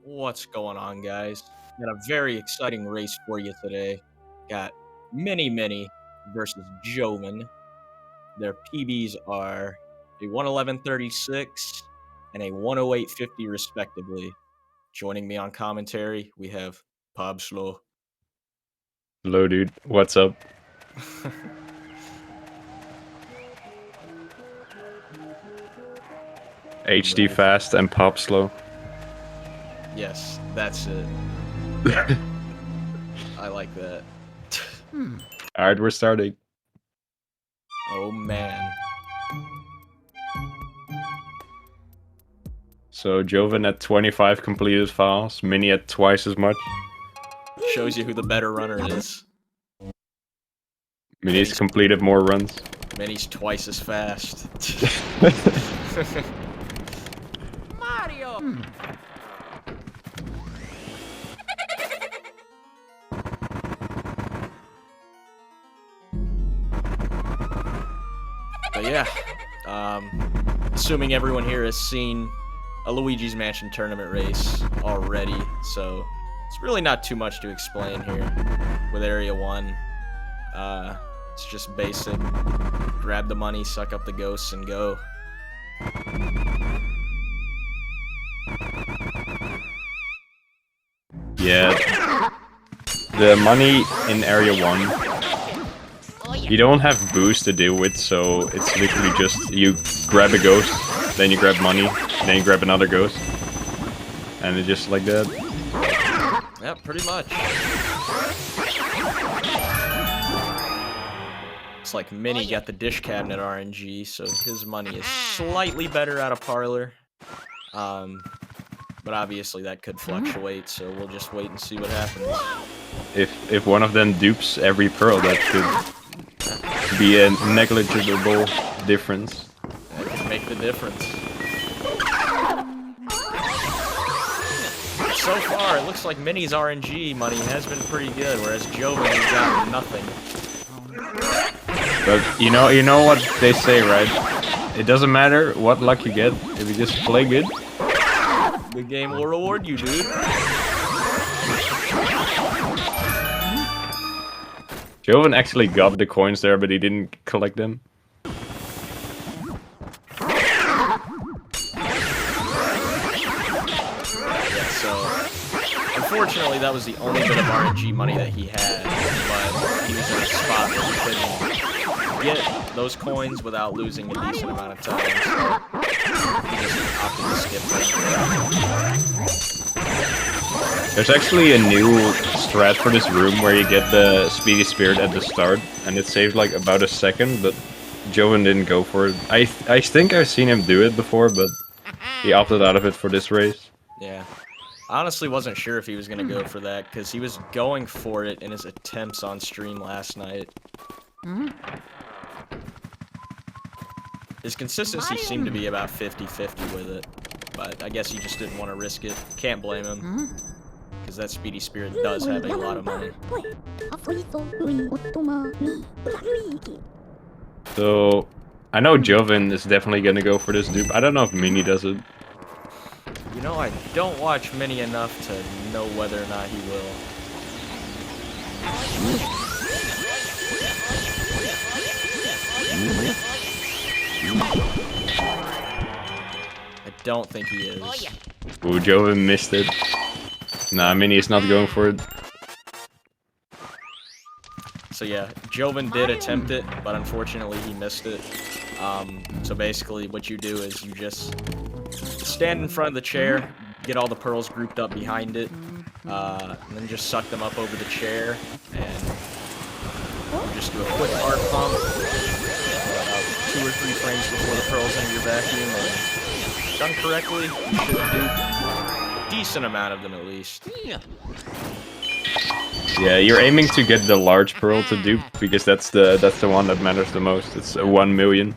What's going on, guys? Got a very exciting race for you today. Got Mini versus Jovin. Their PBs are a 111.36 and a 108.50 respectively. Joining me on commentary, we have Pablo. Hello, dude. What's up? HD fast and pop slow. Yes, that's it. I like that. Alright, we're starting. Oh man. So Jovin at 25 completed files, Mini at twice as much. Shows you who the better runner is. Mini's completed more runs. Mini's twice as fast. Mario! But yeah, assuming everyone here has seen a Luigi's Mansion tournament race already, so it's really not too much to explain here with Area 1. It's just basic. Grab the money, suck up the ghosts, and go. Yeah. The money in Area 1, you don't have boost to deal with, so it's literally just you grab a ghost, then you grab money, then you grab another ghost. And it's just like that. Yeah, pretty much. Looks like Mini got the dish cabinet RNG, so his money is slightly better out of Parlor. But obviously that could fluctuate, so we'll just wait and see what happens. If one of them dupes every pearl, that could be a negligible difference. That could make the difference. So far, it looks like Mini's RNG money has been pretty good, whereas Jovin has got nothing. But you know what they say, right? It doesn't matter what luck you get if you just play good. The game will reward you, dude. Jovin actually got the coins there, but he didn't collect them. Yeah, so unfortunately that was the only bit of RNG money that he had, but he was in a spot where he couldn't get those coins without losing a decent amount of time, so he just opted to skip them. There's actually a new strat for this room where you get the Speedy Spirit at the start, and it saves like about a second, but Jovin didn't go for it. I think I've seen him do it before, but he opted out of it for this race. Yeah. I honestly wasn't sure if he was going to go for that, because he was going for it in his attempts on stream last night. His consistency seemed to be about 50-50 with it, but I guess he just didn't want to risk it. Can't blame him, because that Speedy Spirit does have a lot of money. So, I know Jovin is definitely gonna go for this dupe. I don't know if Mini does it. You know, I don't watch Mini enough to know whether or not he will. I don't think he is. Ooh, Jovin missed it. Nah, Mini is not going for it. So yeah, Jovin did attempt it, but unfortunately he missed it. So basically what you do is you just stand in front of the chair, get all the pearls grouped up behind it, and then just suck them up over the chair, and you just do a quick heart pump, about 2 or 3 frames before the pearls enter your vacuum, and done correctly, you should do a decent amount of them at least. Yeah, you're aiming to get the large pearl to dupe, because that's the one that matters the most. It's 1 million.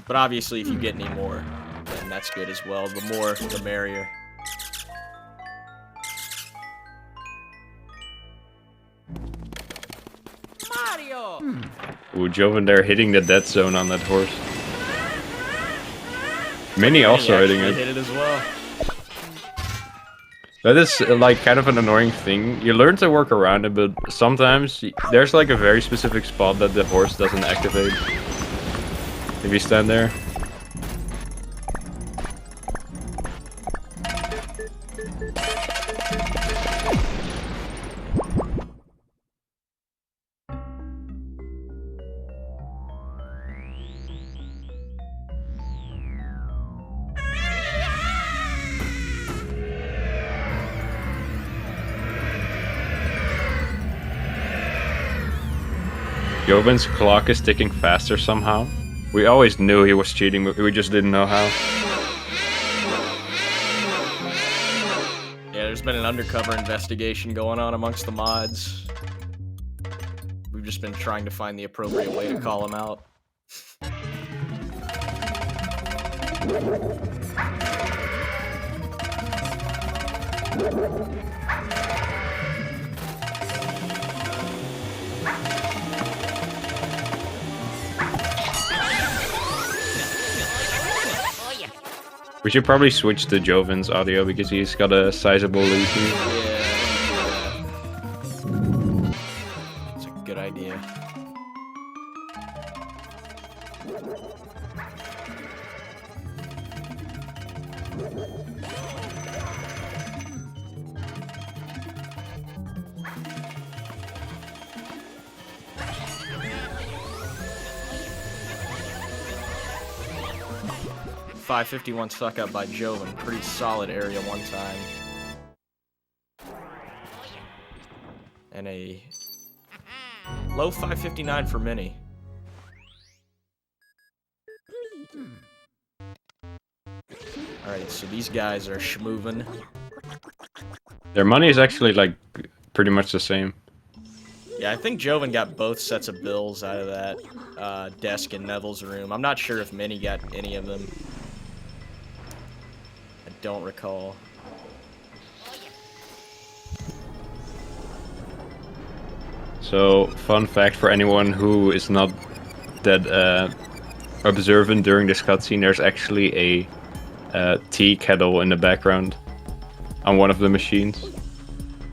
But obviously if you get any more, then that's good as well. The more, the merrier. Mario! Ooh, Jovin there hitting the dead zone on that horse. Mini also hitting it. Hit it as well. That is like kind of an annoying thing. You learn to work around it, but sometimes there's like a very specific spot that the horse doesn't activate. If you stand there. Jovin's clock is ticking faster somehow. We always knew he was cheating, but we just didn't know how. Yeah, there's been an undercover investigation going on amongst the mods. We've just been trying to find the appropriate way to call him out. We should probably switch to Jovin's audio because he's got a sizable lead here. Yeah, it's a good idea. .551 stuck up by Jovin. Pretty solid area one time. And a low 559 for Mini. Alright, so these guys are schmovin'. Their money is actually like pretty much the same. Yeah, I think Jovin got both sets of bills out of that desk in Neville's room. I'm not sure if Mini got any of them. I don't recall. So, fun fact for anyone who is not that observant during this cutscene, there's actually a tea kettle in the background on one of the machines.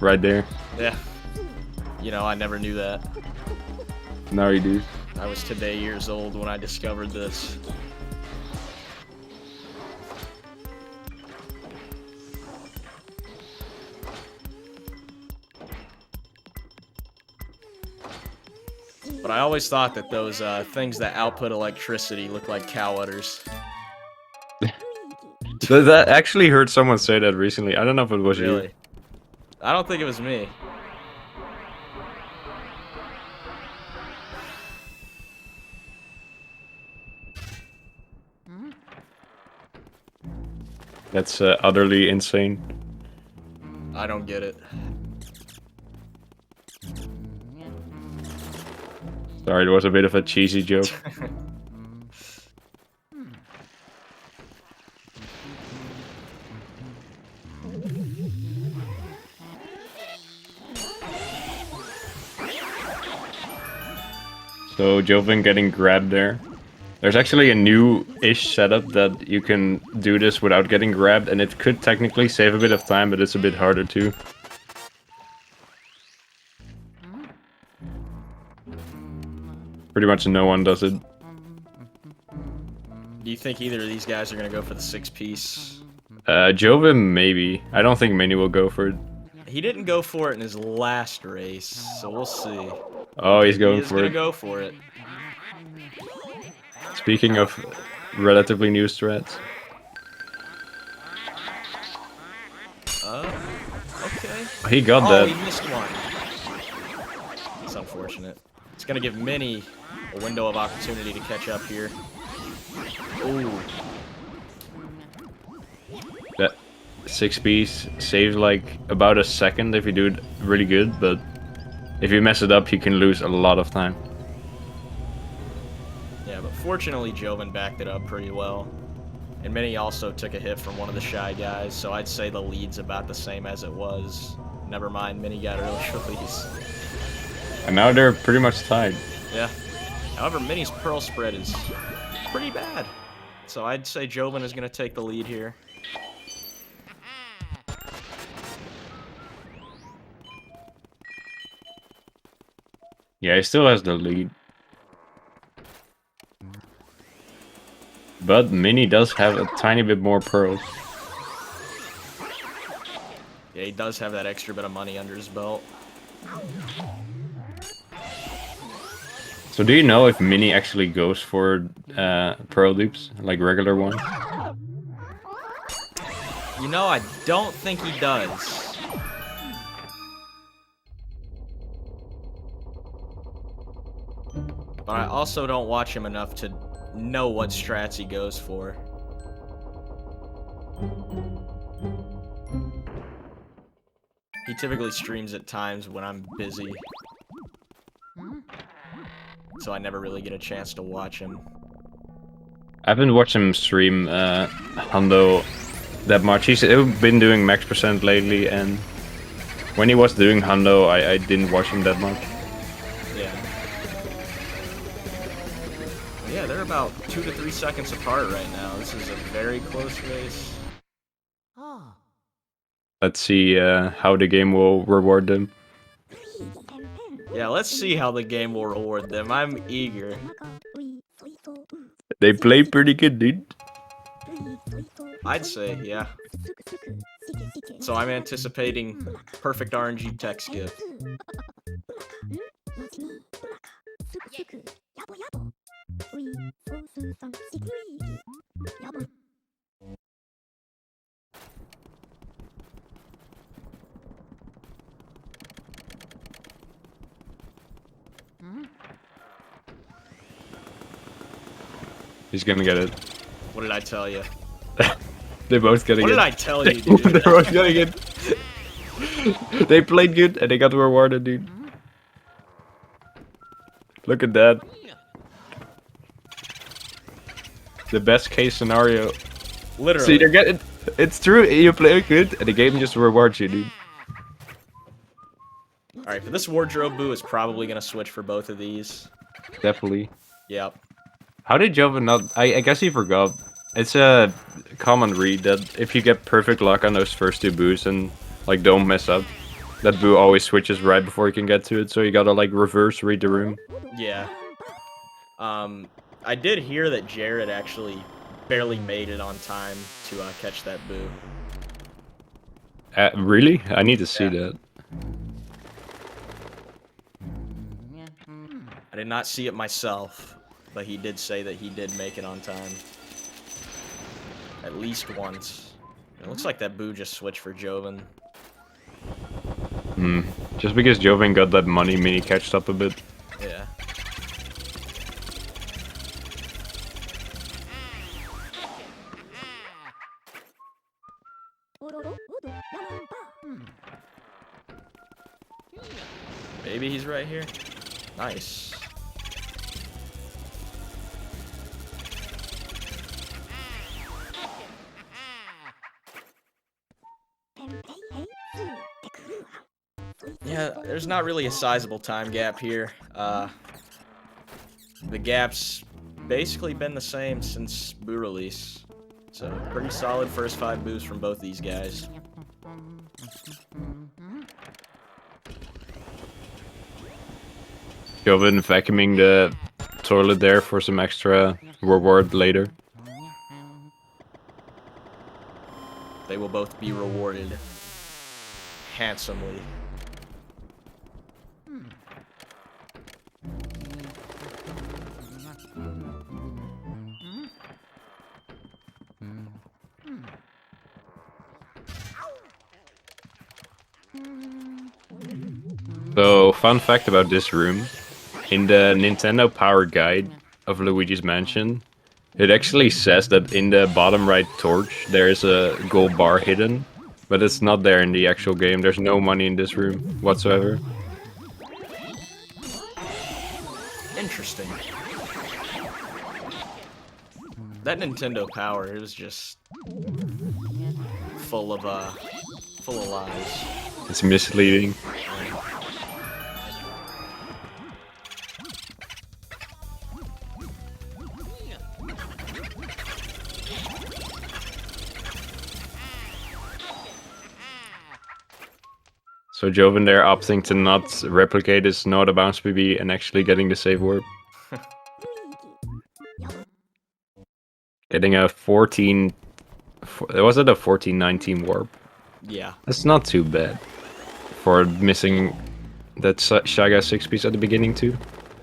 Right there. Yeah. You know, I never knew that. Now you do. I was today years old when I discovered this. But I always thought that those things that output electricity look like cow udders. That actually heard someone say that recently. I don't know if it was Really? you. I don't think it was me. That's utterly insane. I don't get it. Sorry, it was a bit of a cheesy joke. So, Jovin getting grabbed there. There's actually a new-ish setup that you can do this without getting grabbed, and it could technically save a bit of time, but it's a bit harder too. Pretty much no one does it. Do you think either of these guys are going to go for the 6-piece? Jovin, maybe. I don't think Mini will go for it. He didn't go for it in his last race, so we'll see. Oh, he's going He is for gonna it. go for it. Speaking of relatively new threats. Okay. He got Oh, that. he missed one. It's unfortunate. It's gonna give Mini a window of opportunity to catch up here. Ooh. That 6-piece saves like about a second if you do it really good, but if you mess it up, you can lose a lot of time. Yeah, but fortunately, Jovin backed it up pretty well. And Mini also took a hit from one of the shy guys, so I'd say the lead's about the same as it was. Never mind, Mini got early release. And now they're pretty much tied. Yeah. However, Mini's pearl spread is pretty bad. So I'd say Jovin is going to take the lead here. Yeah, he still has the lead. But Mini does have a tiny bit more pearls. Yeah, he does have that extra bit of money under his belt. So do you know if Mini actually goes for pearl dupes, like regular ones? You know, I don't think he does. But I also don't watch him enough to know what strats he goes for. He typically streams at times when I'm busy. So I never really get a chance to watch him. I haven't watched him stream Hundo that much. He's been doing max percent lately, and when he was doing Hundo, I didn't watch him that much. Yeah. Yeah, they're about 2 to 3 seconds apart right now. This is a very close race. Let's see how the game will reward them. Yeah, let's see how the game will reward them. I'm eager. They play pretty good, dude. I'd say, yeah. So I'm anticipating perfect RNG tech skip. He's gonna get it. What did I tell you? They both gonna What get did I tell you, dude? They're both gonna get. They played good and they got rewarded, dude. Look at that. The best case scenario. Literally. See, they're getting. It's true. You play good and the game just rewards you, dude. Alright, for this wardrobe boo is probably gonna switch for both of these. Definitely. Yep. How did Jovin not? I guess he forgot. It's a common read that if you get perfect luck on those first two boos and like don't mess up, that boo always switches right before you can get to it. So you gotta like reverse read the room. Yeah. I did hear that Jared actually barely made it on time to catch that boo. Really? I need to see that. I did not see it myself, but he did say that he did make it on time. At least once. It looks like that boo just switched for Jovin. Just because Jovin got that money, Mini catched up a bit. Yeah. Maybe he's right here. Nice. Yeah, there's not really a sizable time gap here. The gap's basically been the same since boo release. So, pretty solid first 5 boos from both these guys. Jovin vacuuming the toilet there for some extra reward later. They will both be rewarded handsomely. So, fun fact about this room. In the Nintendo Power Guide of Luigi's Mansion, it actually says that in the bottom right torch there is a gold bar hidden, but it's not there in the actual game. There's no money in this room whatsoever. Interesting. That Nintendo Power is just full of lies. It's misleading. So Jovin there opting to not replicate his no to bounce PB and actually getting the save warp. Getting a 14... Was it a 14-19 warp? Yeah. That's not too bad. For missing that Shy Guy 6-piece at the beginning too.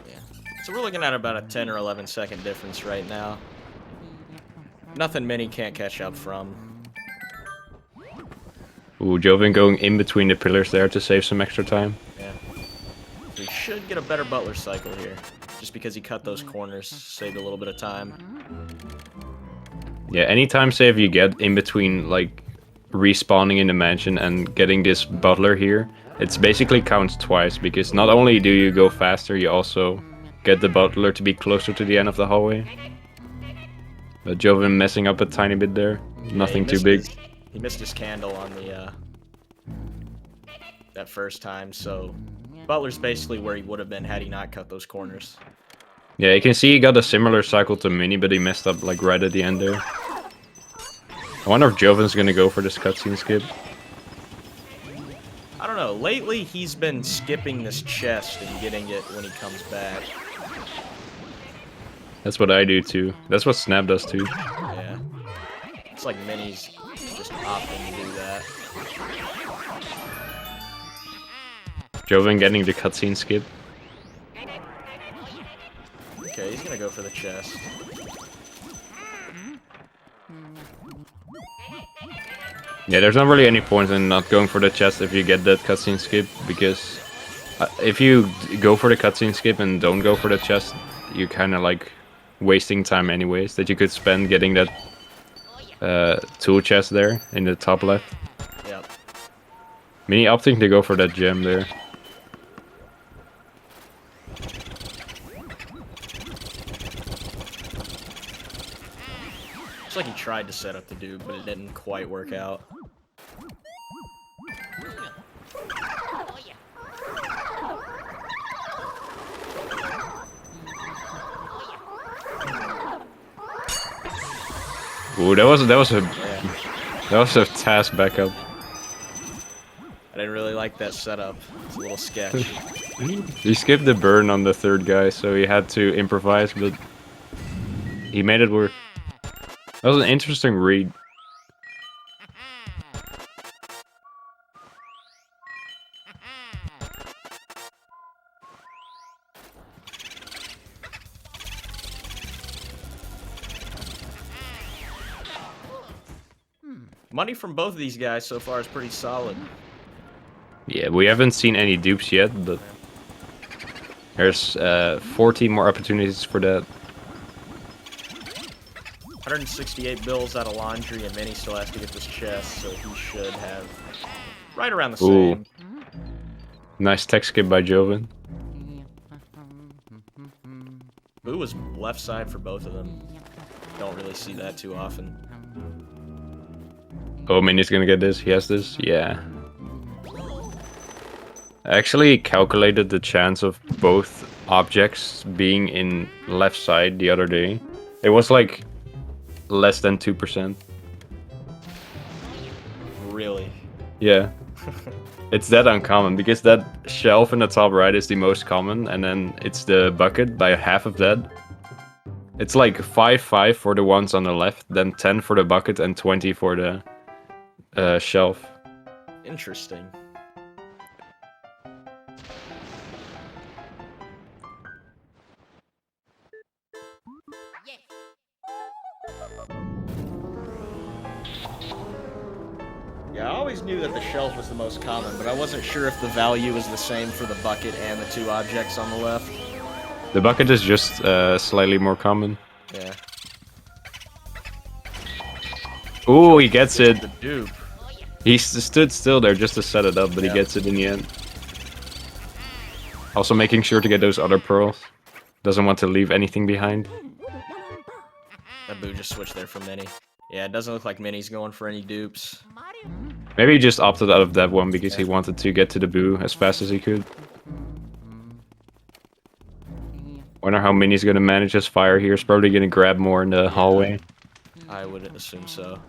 Yeah. So we're looking at about a 10 or 11 second difference right now. Nothing Mini can't catch up from. Ooh, Jovin going in between the pillars there to save some extra time. Yeah. So he should get a better Butler cycle here. Just because he cut those corners, saved a little bit of time. Yeah, anytime save you get in between, like, respawning in the mansion and getting this Butler here, it's basically counts twice, because not only do you go faster, you also get the Butler to be closer to the end of the hallway. But Jovin messing up a tiny bit there. Yeah, Nothing too big. He missed his candle on the that first time, so Butler's basically where he would have been had he not cut those corners. Yeah, you can see he got a similar cycle to Mini, but he messed up like right at the end there. I wonder if Jovin's gonna go for this cutscene skip. I don't know. Lately, he's been skipping this chest and getting it when he comes back. That's what I do too. That's what Snap does too. Yeah. It's like Mini's just opting to do that. Jovin getting the cutscene skip. Okay, he's gonna go for the chest. Yeah, there's not really any point in not going for the chest if you get that cutscene skip, because if you go for the cutscene skip and don't go for the chest, you're kind of like wasting time anyways, that you could spend getting that tool chest there in the top left. Yep. Mini opting to go for that gem there. Looks like he tried to set up the dude, but it didn't quite work out. Ooh, that was a task backup. I didn't really like that setup. It's a little sketch. He skipped the burn on the third guy, so he had to improvise, but he made it work. That was an interesting read. Money from both of these guys so far is pretty solid. Yeah, we haven't seen any dupes yet, but there's 14 more opportunities for that. 168 bills out of laundry, and Mini still has to get this chest, so he should have right around the Ooh. same. Nice tech skip by Jovin. Boo was left side for both of them. Don't really see that too often. Oh, Mini's gonna get this. He has this. Yeah. I actually calculated the chance of both objects being in left side the other day. It was like less than 2%. Really? Yeah. It's that uncommon, because that shelf in the top right is the most common, and then it's the bucket by half of that. It's like 5-5 for the ones on the left, then 10 for the bucket, and 20 for the shelf. Interesting. Yeah, I always knew that the shelf was the most common, but I wasn't sure if the value was the same for the bucket and the two objects on the left. The bucket is just slightly more common. Yeah. Ooh, he gets it. The dupe. He stood still there just to set it up, but he gets it in the end. Also making sure to get those other pearls. Doesn't want to leave anything behind. That Boo just switched there for Mini. Yeah, it doesn't look like Mini's going for any dupes. Maybe he just opted out of that one because he wanted to get to the Boo as fast as he could. Wonder how Mini's gonna manage his fire here. He's probably gonna grab more in the hallway. I would assume so.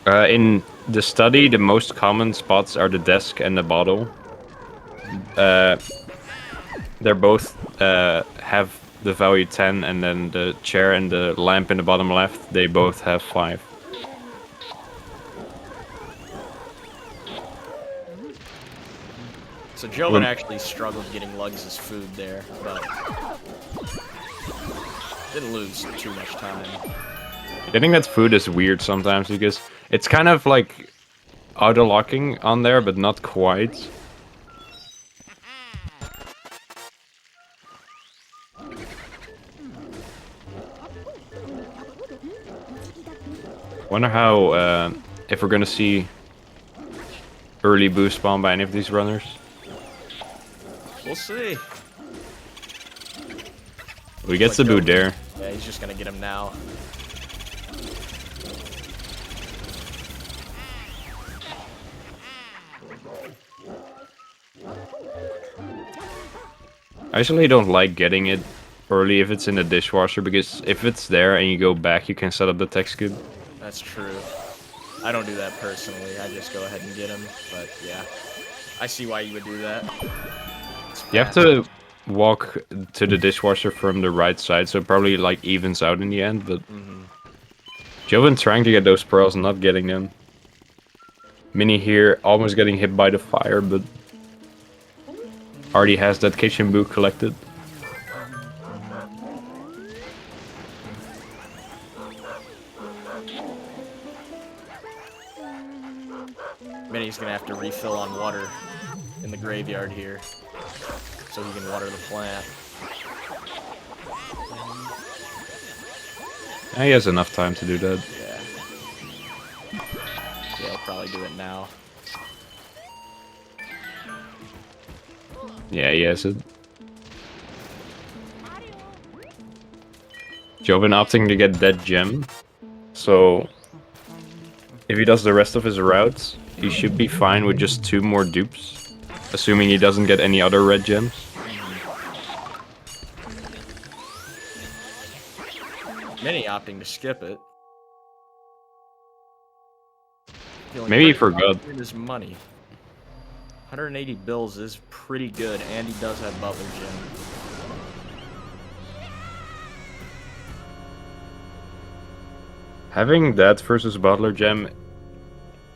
In the study, the most common spots are the desk and the bottle. They're both have the value 10, and then the chair and the lamp in the bottom left, they both have 5. So Jovin actually struggled getting Lugs' food there, but didn't lose too much time. Getting that food is weird sometimes because it's kind of like auto-locking on there, but not quite. Wonder how if we're gonna see early boost spawn by any of these runners. We'll see. We get the boot there. Yeah, he's just gonna get him now. I actually don't like getting it early if it's in the dishwasher, because if it's there and you go back, you can set up the tech scoop. That's true. I don't do that personally. I just go ahead and get him. But yeah, I see why you would do that. You have to walk to the dishwasher from the right side, so it probably like evens out in the end. But Jovin trying to get those pearls and not getting them. Mini here almost getting hit by the fire, but already has that kitchen boot collected. Mini's gonna have to refill on water in the graveyard here, so he can water the plant. He has enough time to do that. Yeah. Yeah, he'll probably do it now. Yeah, he has it. Jovin opting to get that gem, so if he does the rest of his routes, he should be fine with just 2 more dupes, assuming he doesn't get any other red gems. Mini opting to skip it. Maybe he forgot. His money. 180 bills is pretty good, and he does have Butler Gem. Having that versus Butler Gem,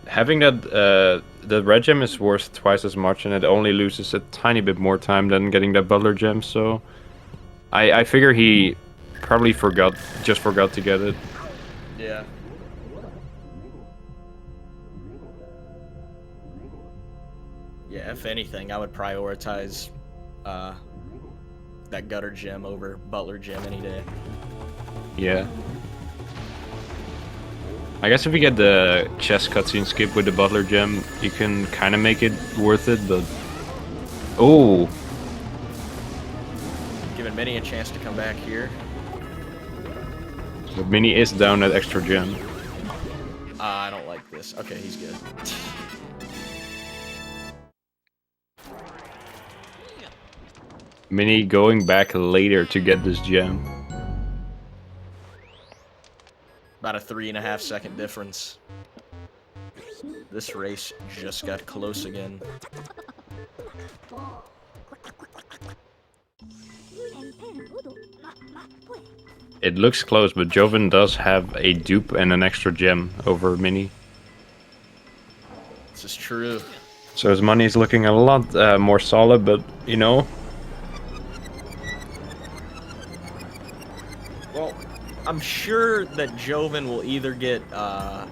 having that, the red gem is worth twice as much, and it only loses a tiny bit more time than getting that Butler Gem, so I figure he probably just forgot to get it. Yeah. Yeah, if anything, I would prioritize that Gutter Gem over Butler Gem any day. Yeah. I guess if you get the chest cutscene skip with the Butler Gem, you can kind of make it worth it, but... Oh! Giving Mini a chance to come back here. But Mini is down that extra gem. I don't like this. Okay, he's good. Mini going back later to get this gem. About a 3.5 second difference. This race just got close again. It looks close, but Jovin does have a dupe and an extra gem over Mini. This is true. So his money is looking a lot more solid, but you know. Well, I'm sure that Jovin will either get, or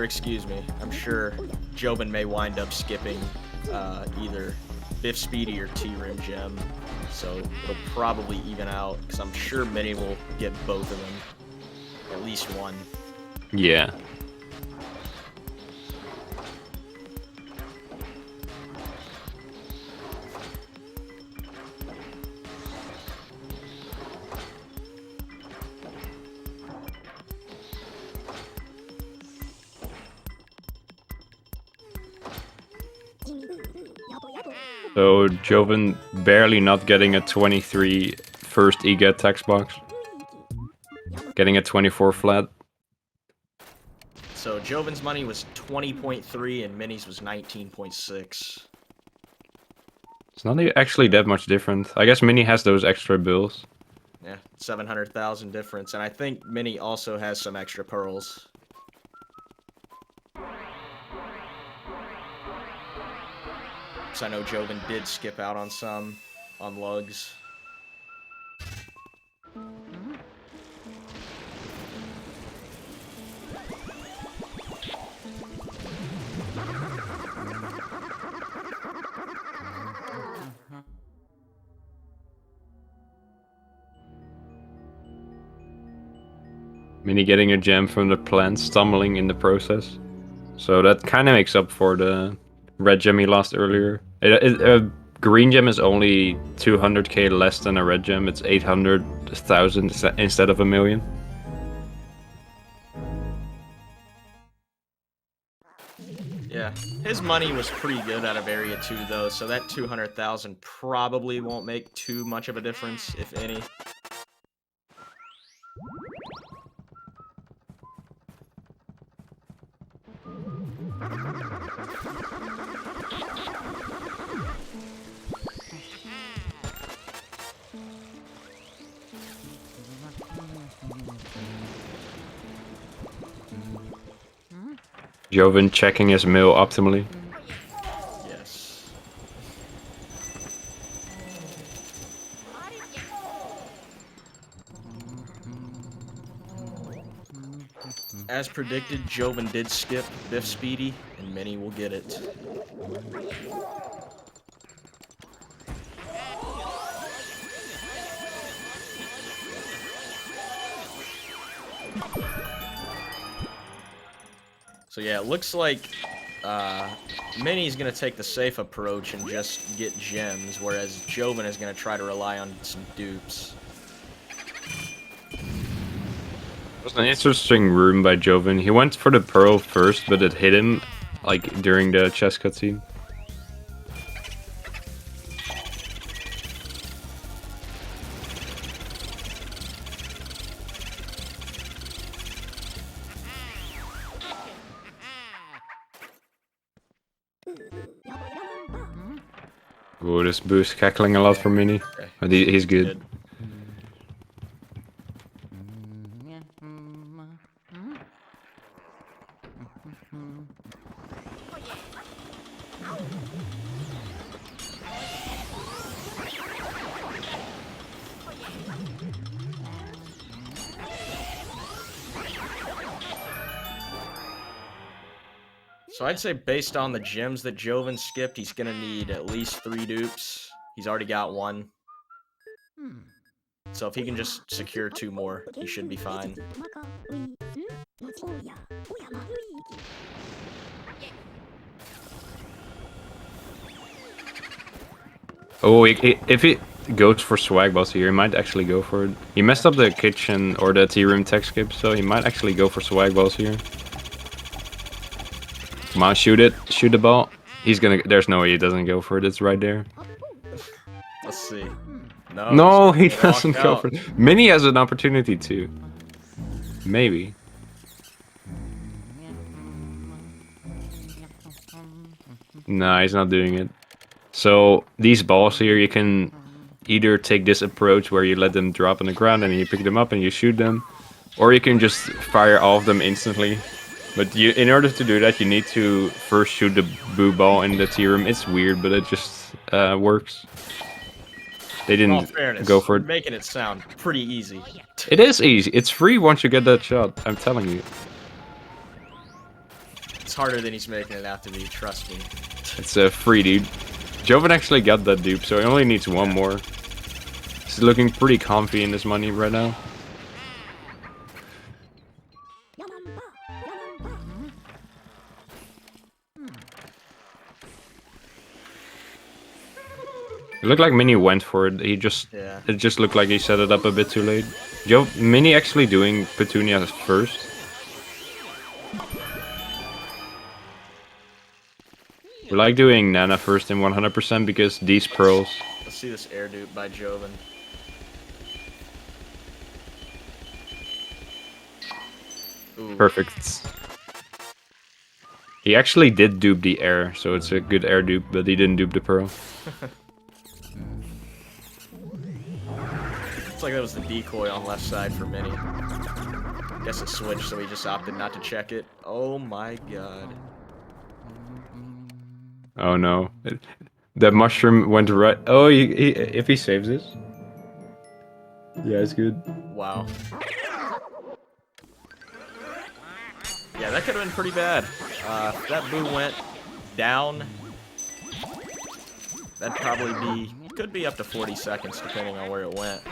excuse me, I'm sure Jovin may wind up skipping either Biff Speedy or T-Rim Gem. So it'll probably even out, because I'm sure Mini will get both of them. At least one. Yeah. So Jovin barely not getting a 23 first EGET text box. Getting a 24 flat. So Jovin's money was 20.3 and Minnie's was 19.6. It's not actually that much different. I guess Mini has those extra bills. Yeah, 700,000 difference, and I think Minnie also has some extra pearls. So I know Jovin did skip out on some, on lugs. Mini getting a gem from the plant, stumbling in the process. So that kind of makes up for the red gem he lost earlier. A green gem is only 200k less than a red gem. It's 800,000 instead of a million. Yeah, his money was pretty good out of Area 2, though, so that 200,000 probably won't make too much of a difference, if any. Jovin checking his mail optimally. Yes. As predicted, Jovin did skip Biff Speedy, and Minnie will get it. So yeah, it looks like Minnie's gonna take the safe approach and just get gems, whereas Jovin is gonna try to rely on some dupes. It was an interesting room by Jovin. He went for the pearl first, but it hit him like during the chess cutscene. Oh, this boost cackling a lot for Mini. Okay. But he's good. So I'd say based on the gems that Jovin skipped, he's gonna need at least 3 dupes. He's already got 1. So if he can just secure 2 more, he should be fine. Oh, if he goes for swag boss here, he might actually go for it. He messed up the kitchen or the tea room tech skip, so he might actually go for swag balls here. Come on, shoot it. Shoot the ball. He's gonna. There's no way he doesn't go for it. It's right there. Let's see. No, he doesn't go for it. Mini has an opportunity too. Maybe. No, he's not doing it. So these balls here, you can either take this approach where you let them drop on the ground and you pick them up and you shoot them, or you can just fire all of them instantly. But in order to do that, you need to first shoot the boo ball in the tea room. It's weird, but it just works. They didn't go for it. Making it sound pretty easy. It is easy. It's free once you get that shot. I'm telling you. It's harder than he's making it out to be. Trust me. It's free, dude. Jovin actually got that dupe, so he only needs 1 more. He's looking pretty comfy in this money right now. It looked like Mini went for it. It just looked like he set it up a bit too late. Mini actually doing Petunia first. We like doing Nana first in 100% because these pearls. Let's see this air dupe by Jovin. Ooh. Perfect. He actually did dupe the air, so it's a good air dupe, but he didn't dupe the pearl. It's like that was the decoy on left side for Mini. Guess it switched, so he just opted not to check it. Oh my god. Oh no. That mushroom went right. Oh, if he saves this. Yeah, it's good. Wow. Yeah, that could have been pretty bad. If that boo went down, that'd probably be, could be up to 40 seconds depending on where it went.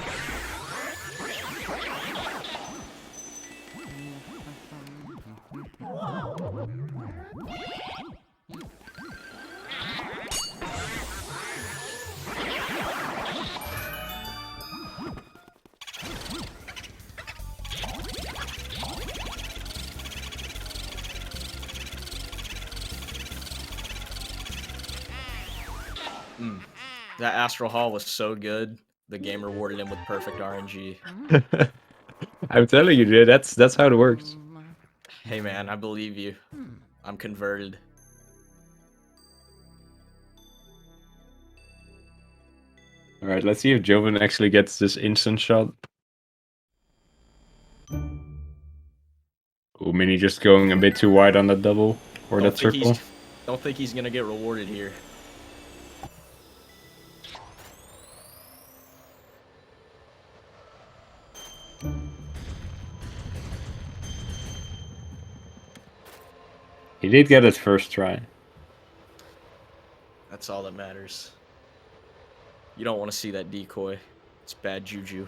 That Astral Hall was so good, the game rewarded him with perfect RNG. I'm telling you, dude, that's how it works. Hey man, I believe you. I'm converted. Alright, let's see if Jovin actually gets this instant shot. Oh, Mini just going a bit too wide on that double, or that circle. Don't think he's gonna get rewarded here. He did get it first try. That's all that matters. You don't want to see that decoy. It's bad juju.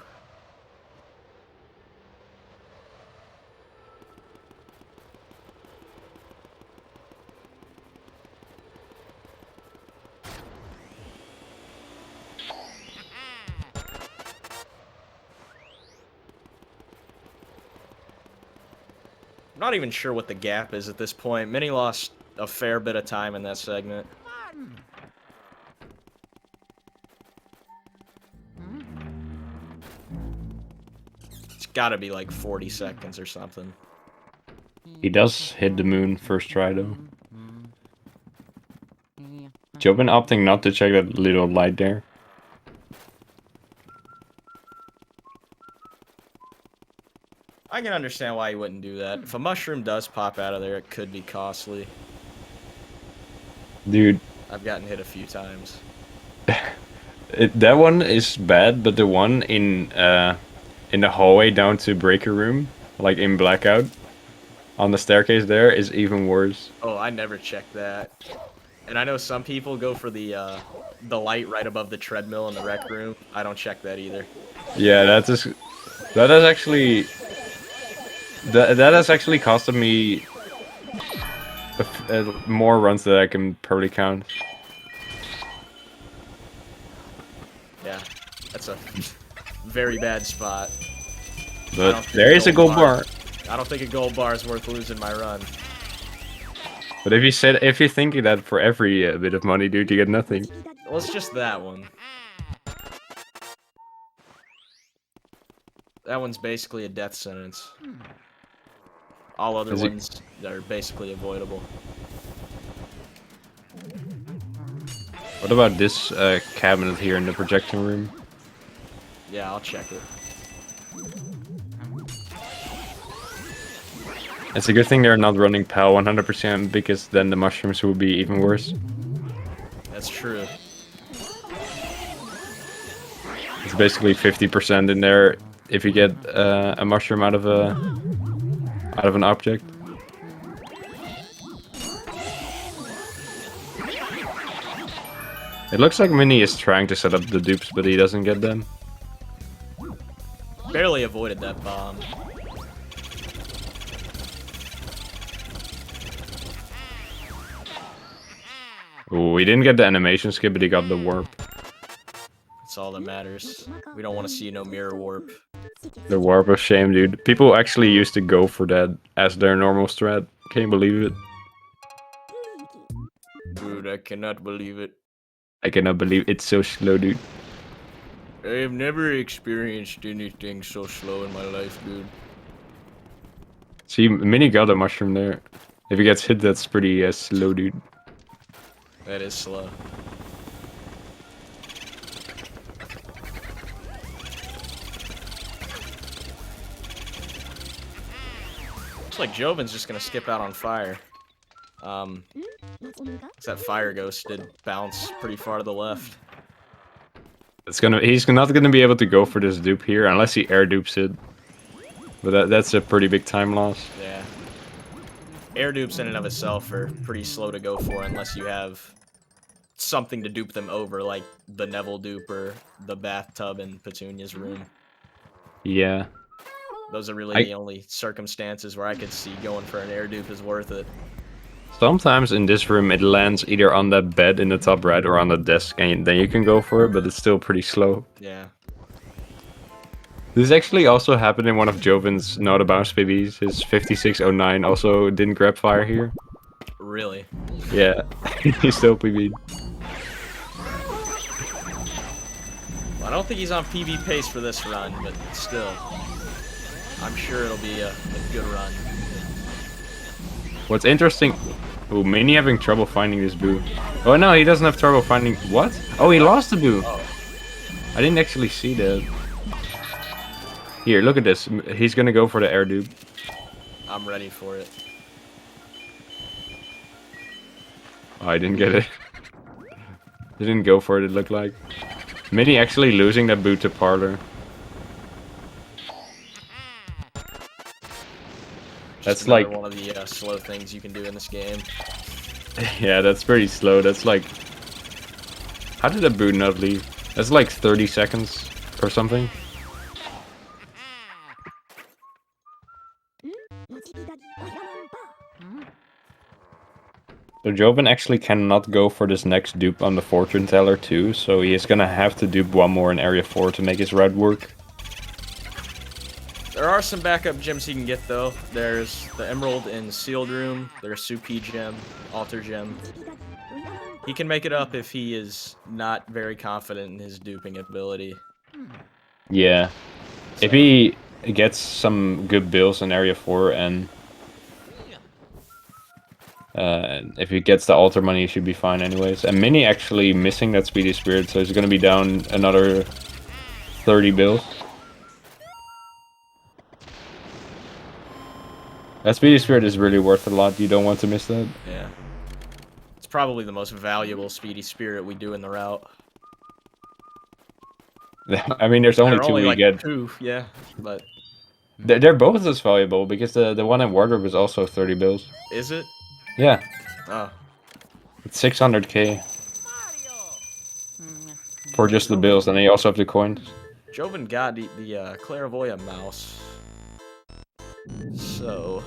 I'm not even sure what the gap is at this point. Mini lost a fair bit of time in that segment. It's gotta be like 40 seconds or something. He does hit the moon first try though. Jovin opting not to check that little light there. I can understand why he wouldn't do that. If a mushroom does pop out of there, it could be costly. Dude. I've gotten hit a few times. That one is bad, but the one in the hallway down to breaker room, like in blackout, on the staircase there, is even worse. Oh, I never checked that. And I know some people go for the light right above the treadmill in the rec room. I don't check that either. Yeah, that has actually costed me more runs that I can probably count. Yeah, that's a very bad spot. But there is a gold bar. I don't think a gold bar is worth losing my run. But if you're thinking that for every bit of money, dude, you get nothing. Well, it's just that one. That one's basically a death sentence. All other ones are basically avoidable. What about this cabinet here in the projection room? Yeah, I'll check it. It's a good thing they're not running PAL 100% because then the mushrooms will be even worse. That's true. It's basically 50% in there if you get a mushroom out of an object. It looks like Mini is trying to set up the dupes, but he doesn't get them. Barely avoided that bomb. Ooh, he didn't get the animation skip, but he got the warp. That's all that matters. We don't want to see no mirror warp. The warp of shame, dude. People actually used to go for that as their normal strat. Can you believe it? Dude, I cannot believe it. I cannot believe it's so slow, dude. I have never experienced anything so slow in my life, dude. See, Mini got a mushroom there. If he gets hit, that's pretty slow, dude. That is slow. Looks like Jovin's just gonna skip out on fire. 'Cause that fire ghost did bounce pretty far to the left. He's not gonna be able to go for this dupe here unless he air dupes it. But that's a pretty big time loss. Yeah. Air dupes in and of itself are pretty slow to go for unless you have something to dupe them over, like the Neville dupe or the bathtub in Petunia's room. Yeah. Those are really the only circumstances where I could see going for an air dupe is worth it. Sometimes in this room it lands either on that bed in the top right or on the desk, and then you can go for it, but it's still pretty slow. Yeah. This actually also happened in one of Jovin's not bounce PBs. His 5609 also didn't grab fire here. Really? Yeah, he still PB'd. Well, I don't think he's on PB pace for this run, but still. I'm sure it'll be a good run. What's interesting... Oh, Mini having trouble finding this boo. Oh no, he doesn't have trouble finding... What? Oh, he lost the boo! Oh. I didn't actually see that. Here, look at this. He's gonna go for the air dupe. I'm ready for it. Oh, I didn't get it. He didn't go for it, it looked like. Mini actually losing that boot to Parlor. That's like one of the slow things you can do in this game. Yeah, that's pretty slow. That's like... How did a boot not leave? That's like 30 seconds or something. So Jovin actually cannot go for this next dupe on the fortune teller too, so he is gonna have to dupe one more in area 4 to make his route work. There are some backup gems he can get though. There's the emerald in sealed room, there's Supi gem, altar gem. He can make it up if he is not very confident in his duping ability. Yeah. So. If he gets some good bills in area 4 and if he gets the altar money, he should be fine anyways. And Mini actually missing that speedy spirit, so he's gonna be down another 30 bills. That speedy spirit is really worth a lot. You don't want to miss that. Yeah. It's probably the most valuable speedy spirit we do in the route. I mean, there's only two we like get. Two, yeah, but they're both as valuable because the one in wardrobe is also 30 bills. Is it? Yeah. Oh. It's 600k for just the bills, and then you also have the coins. Jovin got the clairvoyant mouse. So...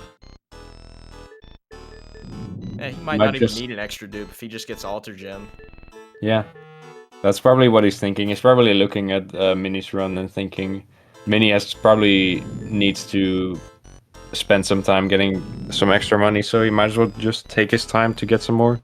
Yeah, he might not even need an extra dupe if he just gets altar gem. Yeah. That's probably what he's thinking. He's probably looking at Mini's run and thinking Mini probably needs to spend some time getting some extra money, so he might as well just take his time to get some more.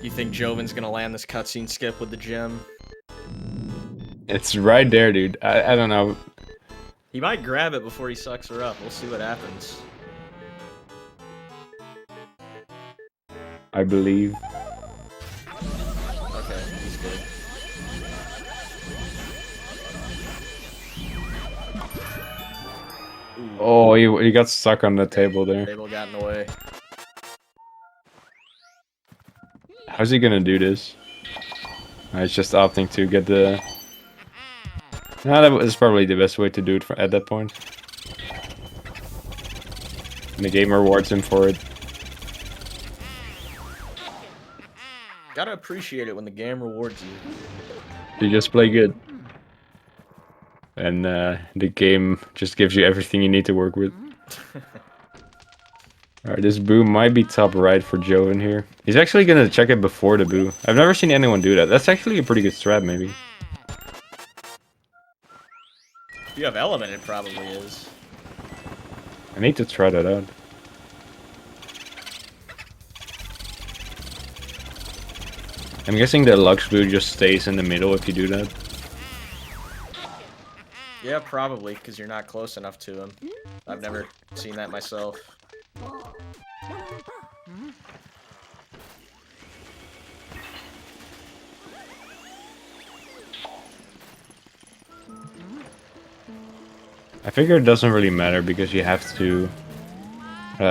You think Jovin's gonna land this cutscene skip with the gem? It's right there, dude. I don't know. He might grab it before he sucks her up. We'll see what happens. I believe. Okay, he's good. Ooh. Oh, he got stuck on the table there. Table got in the way. How's he gonna do this? He's just opting to get the... No, that was probably the best way to do it at that point. And the game rewards him for it. Gotta appreciate it when the game rewards you. You just play good. and the game just gives you everything you need to work with. Alright, this boo might be top right for Jovin here. He's actually gonna check it before the boo. I've never seen anyone do that. That's actually a pretty good strat, maybe. If you have element, it probably is. I need to try that out. I'm guessing the Lux boo just stays in the middle if you do that. Yeah, probably, because you're not close enough to him. I've never seen that myself. I figure it doesn't really matter because you have to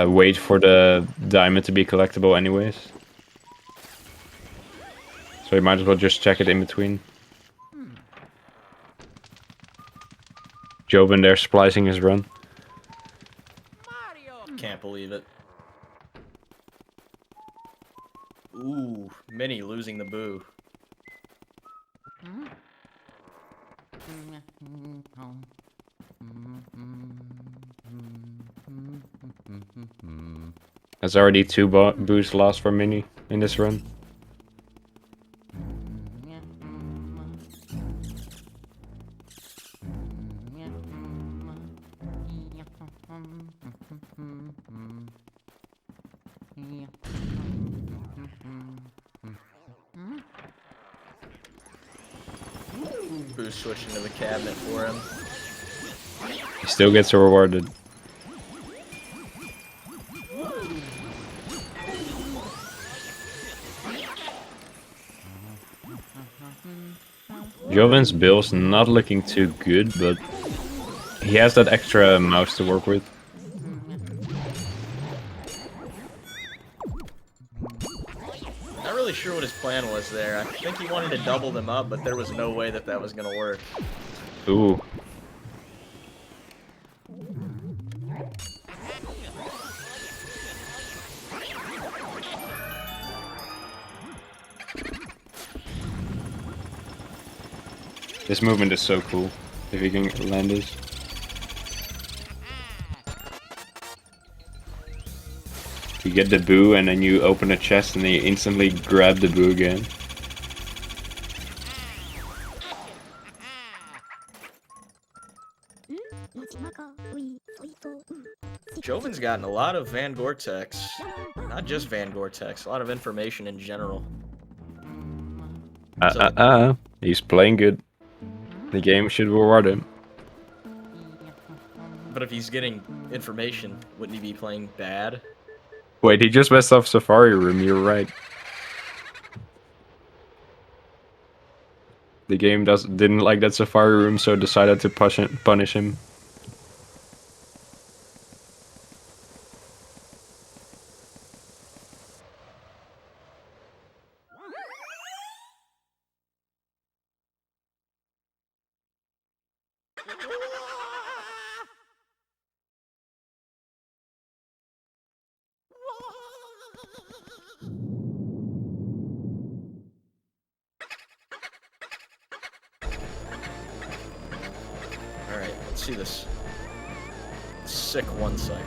wait for the diamond to be collectible anyways. So you might as well just check it in between. Jovin there splicing his run. Can't believe it. Ooh, Minnie losing the boo. There's already 2 boos lost for Minnie in this run. Boo's switching to the cabinet for him. He still gets rewarded. Jovin's bill's not looking too good, but he has that extra mouse to work with. Not really sure what his plan was there. I think he wanted to double them up, but there was no way that that was gonna work. Ooh. This movement is so cool, if you can land this. You get the boo and then you open a chest and then you instantly grab the boo again. Jovin's gotten a lot of Van Gore-Tex. Not just Van Gore-Tex, a lot of information in general. He's playing good. The game should reward him. But if he's getting information, wouldn't he be playing bad? Wait, he just messed up Safari Room, you're right. The game didn't like that Safari Room, so decided to punish him. Alright, let's see this sick one cycle.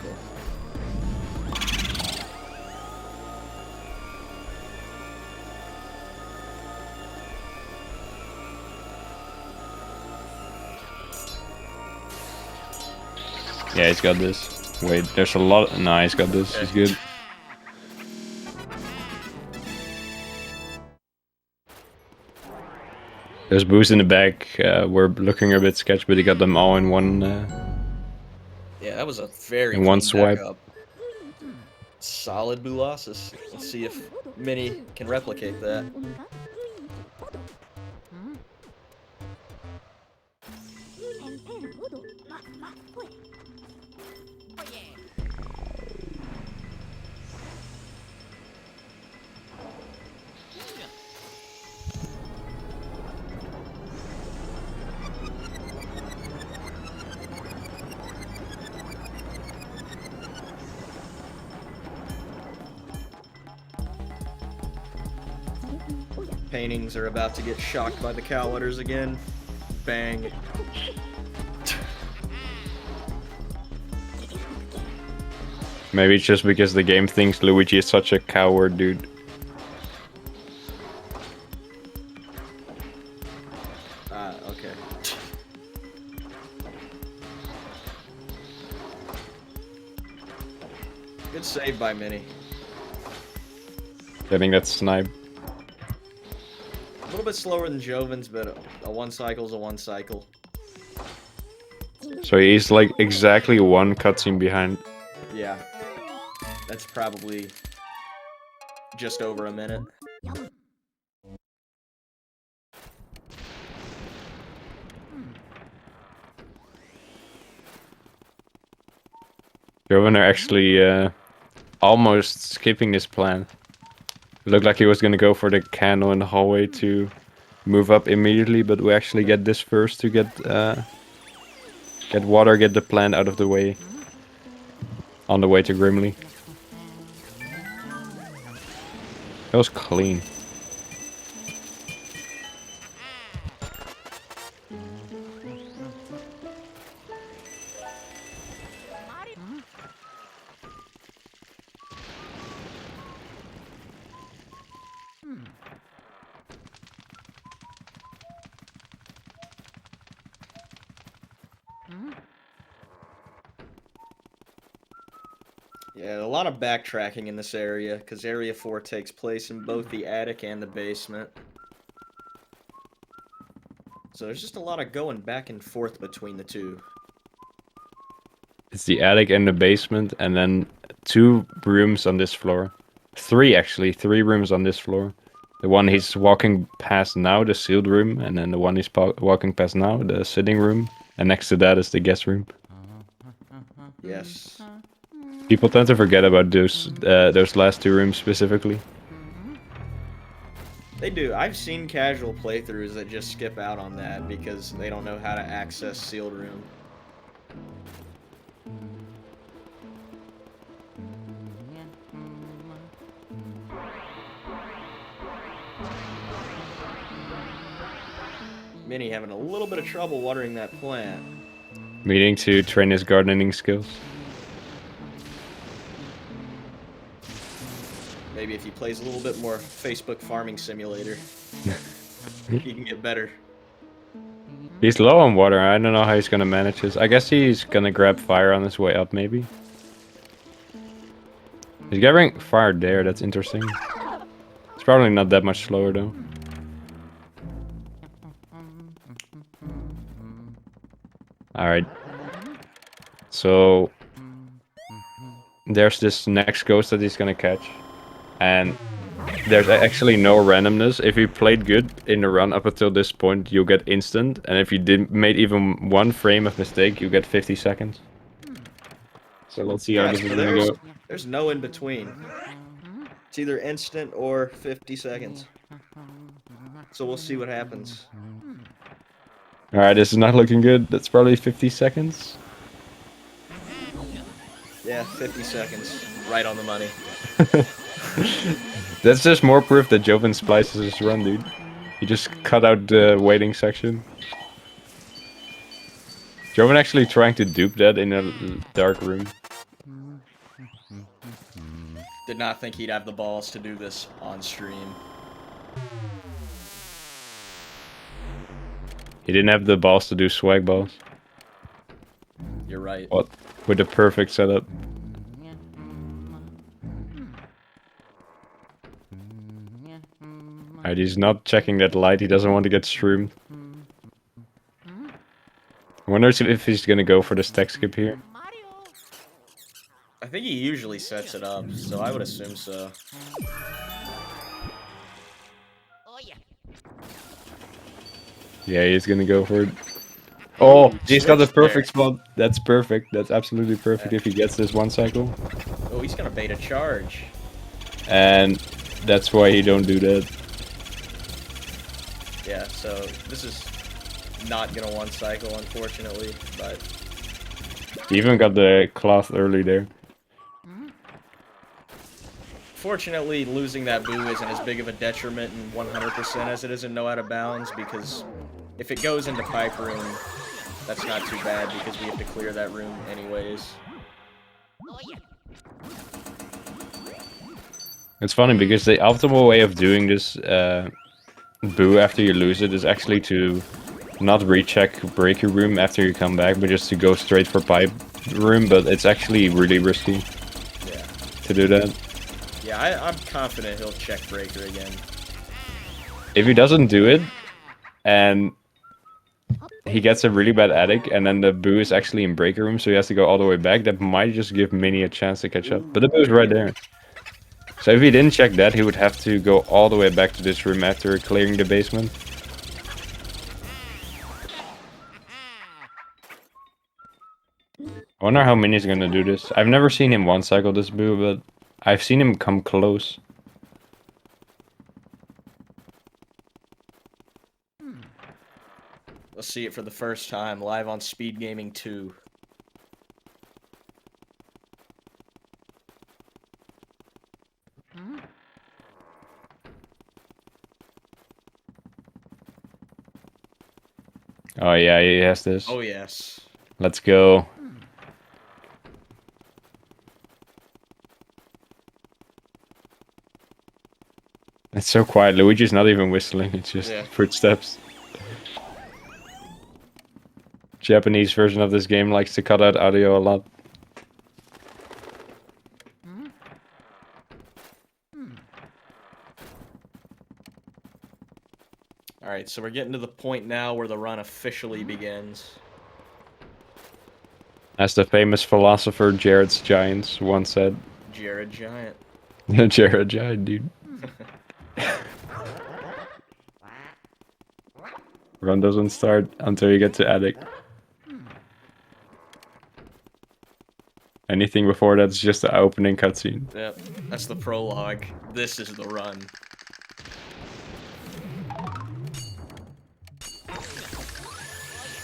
Yeah, he's got this. Wait, there's a lot. Nah, he's got this. He's good. There's boos in the back. We're looking a bit sketch, but he got them all in one. Yeah, that was a very in one clean swipe. backup. Solid boo losses. Let's see if Minnie can replicate that. Paintings are about to get shocked by the cow letters again. Bang. Maybe it's just because the game thinks Luigi is such a coward, dude. Okay. Good save by Mini. Getting that snipe. A little bit slower than Jovin's, but a one cycle's a one cycle. So he's like exactly one cutscene behind. Yeah. That's probably just over a minute. Jovin are actually almost skipping this plan. It looked like he was gonna go for the candle in the hallway to move up immediately, but we actually get this first to get water, get the plant out of the way. On the way to Grimly. That was clean. Yeah, a lot of backtracking in this area, because Area 4 takes place in both the attic and the basement. So there's just a lot of going back and forth between the two. It's the attic and the basement, and then 2 rooms on this floor. 3 actually, 3 rooms on this floor. The one he's walking past now, the sealed room, and then the one he's walking past now, the sitting room. And next to that is the guest room. Yes. People tend to forget about those last 2 rooms specifically. They do. I've seen casual playthroughs that just skip out on that because they don't know how to access sealed room. Mini having a little bit of trouble watering that plant. Meaning to train his gardening skills. Maybe if he plays a little bit more Facebook Farming Simulator, he can get better. He's low on water. I don't know how he's gonna manage this. I guess he's gonna grab fire on his way up, maybe. He's grabbing fire there. That's interesting. It's probably not that much slower though. Alright. So there's this next ghost that he's gonna catch. And there's actually no randomness. If you played good in the run up until this point, you'll get instant. And if you made even 1 frame of mistake, you get 50 seconds. So let's see how this is gonna go. There's no in between. It's either instant or 50 seconds. So we'll see what happens. Alright, this is not looking good. That's probably 50 seconds. Yeah, 50 seconds. Right on the money. That's just more proof that Jovin splices his run, dude. He just cut out the waiting section. Jovin actually trying to dupe that in a dark room. Did not think he'd have the balls to do this on stream. He didn't have the balls to do swag balls. You're right. What? With the perfect setup. Alright, he's not checking that light. He doesn't want to get streamed. I wonder if he's gonna go for the stack skip here. I think he usually sets it up, so I would assume so. Yeah, he's gonna go for it. Oh, he's got the Switch perfect there. spot. That's perfect. That's absolutely perfect if he gets this 1 cycle. Oh, he's gonna bait a charge. And that's why he don't do that. Yeah, so this is not gonna one cycle, unfortunately, but He even got the cloth early there. fortunately losing that boo isn't as big of a detriment in 100% as it is in no out of bounds, because if it goes into pipe room, that's not too bad because we have to clear that room anyways. It's funny because the optimal way of doing this boo after you lose it is actually to not recheck breaker room after you come back, but just to go straight for pipe room, but it's actually really risky to do that. Yeah, I'm confident he'll check breaker again. If he doesn't do it, and he gets a really bad attic, and then the boo is actually in breaker room, so he has to go all the way back, that might just give Mini a chance to catch up. But the boo's right there. So if he didn't check that, he would have to go all the way back to this room after clearing the basement. I wonder how Mini's gonna do this. I've never seen him one-cycle this boo, but I've seen him come close. Let's see it for the first time, live on SpeedGaming 2. Oh yeah, he has this. Oh yes. Let's go. It's so quiet. Luigi's not even whistling, it's just footsteps. Japanese version of this game likes to cut out audio a lot. Alright, so we're getting to the point now where the run officially begins. As the famous philosopher Jared's Giants once said. Jared Giant. Jared Giant, dude. Run doesn't start until you get to attic. Anything before that's just the opening cutscene. Yep, that's the prologue. This is the run.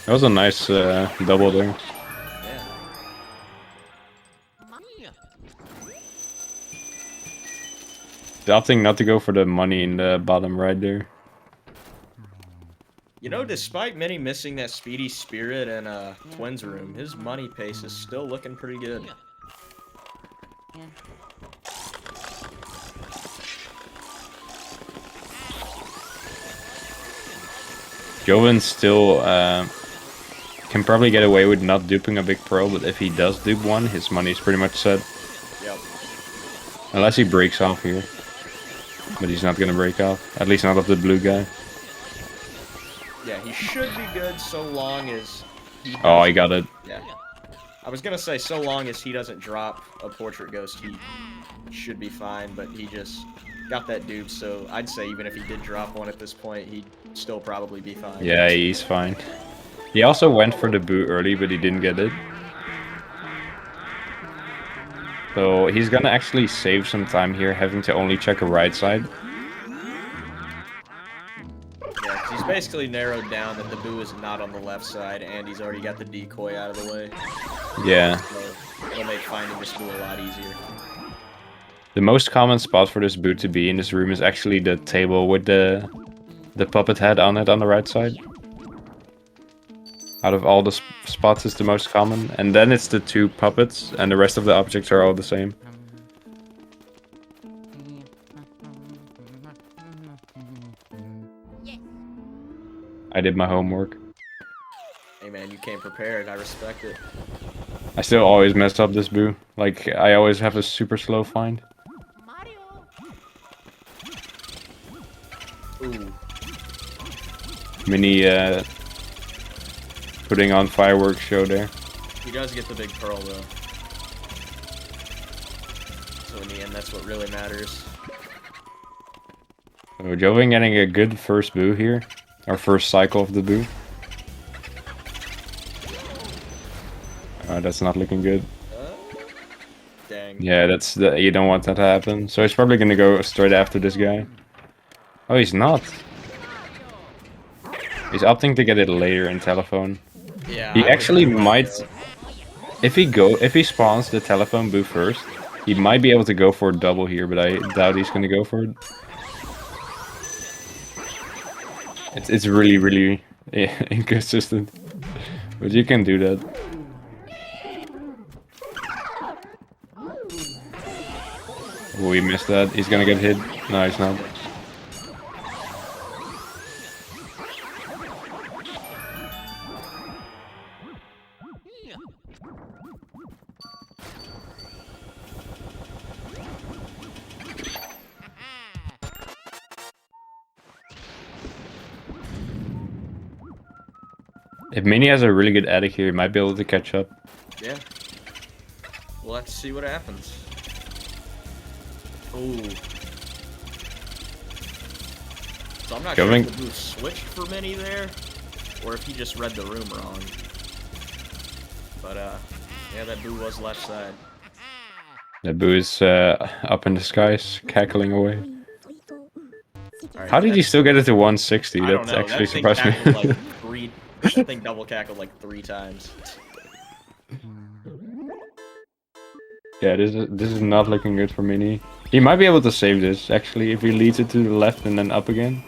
That was a nice double there. Yeah. He's opting not to go for the money in the bottom right there. You know, despite Mini missing that speedy spirit and Twins room, his money pace is still looking pretty good. Jovin still can probably get away with not duping a big pearl, but if he does dupe one, his money's pretty much set. Yep. Unless he breaks off here. But he's not gonna break off. At least not of the blue guy. Yeah, he should be good so long as he Oh, I got it. Yeah. I was gonna say, so long as he doesn't drop a portrait ghost, he should be fine, but he just got that dupe, so I'd say even if he did drop one at this point, he'd still probably be fine. Yeah, he's fine. He also went for the boo early, but he didn't get it. So he's gonna actually save some time here, having to only check a right side. Yeah, 'cause he's basically narrowed down that the boo is not on the left side, and he's already got the decoy out of the way. Yeah. So it'll make finding this boo a lot easier. The most common spot for this boo to be in this room is actually the table with the puppet head on it on the right side. Out of all the spots, it's the most common. And then it's the two puppets, and the rest of the objects are all the same. I did my homework. Hey man, you came prepared, I respect it. I still always mess up this boo. Like, I always have a super slow find. Ooh. Mini, putting on fireworks show there. He does get the big pearl though. So in the end, that's what really matters. So Jovin getting a good first boo here. Our first cycle of the boo. That's not looking good. Dang. Yeah, you don't want that to happen. So he's probably gonna go straight after this guy. Oh, he's not. He's opting to get it later in telephone. Yeah. He actually might. If he spawns the telephone boo first, he might be able to go for a double here, but I doubt he's gonna go for it. It's really inconsistent. But you can do that. Oh, he missed that. He's gonna get hit. No, he's not. If Mini has a really good attic here, he might be able to catch up. Yeah. We'll have to see what happens. Ooh. So I'm not sure if the boost switched for Mini there, or if he just read the room wrong. But yeah, that boo was left side. The boo is up in the skies, cackling away. Right, how did you still get it to 160? That's actually surprised me. Like that thing double cackled like 3 times. Yeah, this is not looking good for Mini. He might be able to save this, actually, if he leads it to the left and then up again.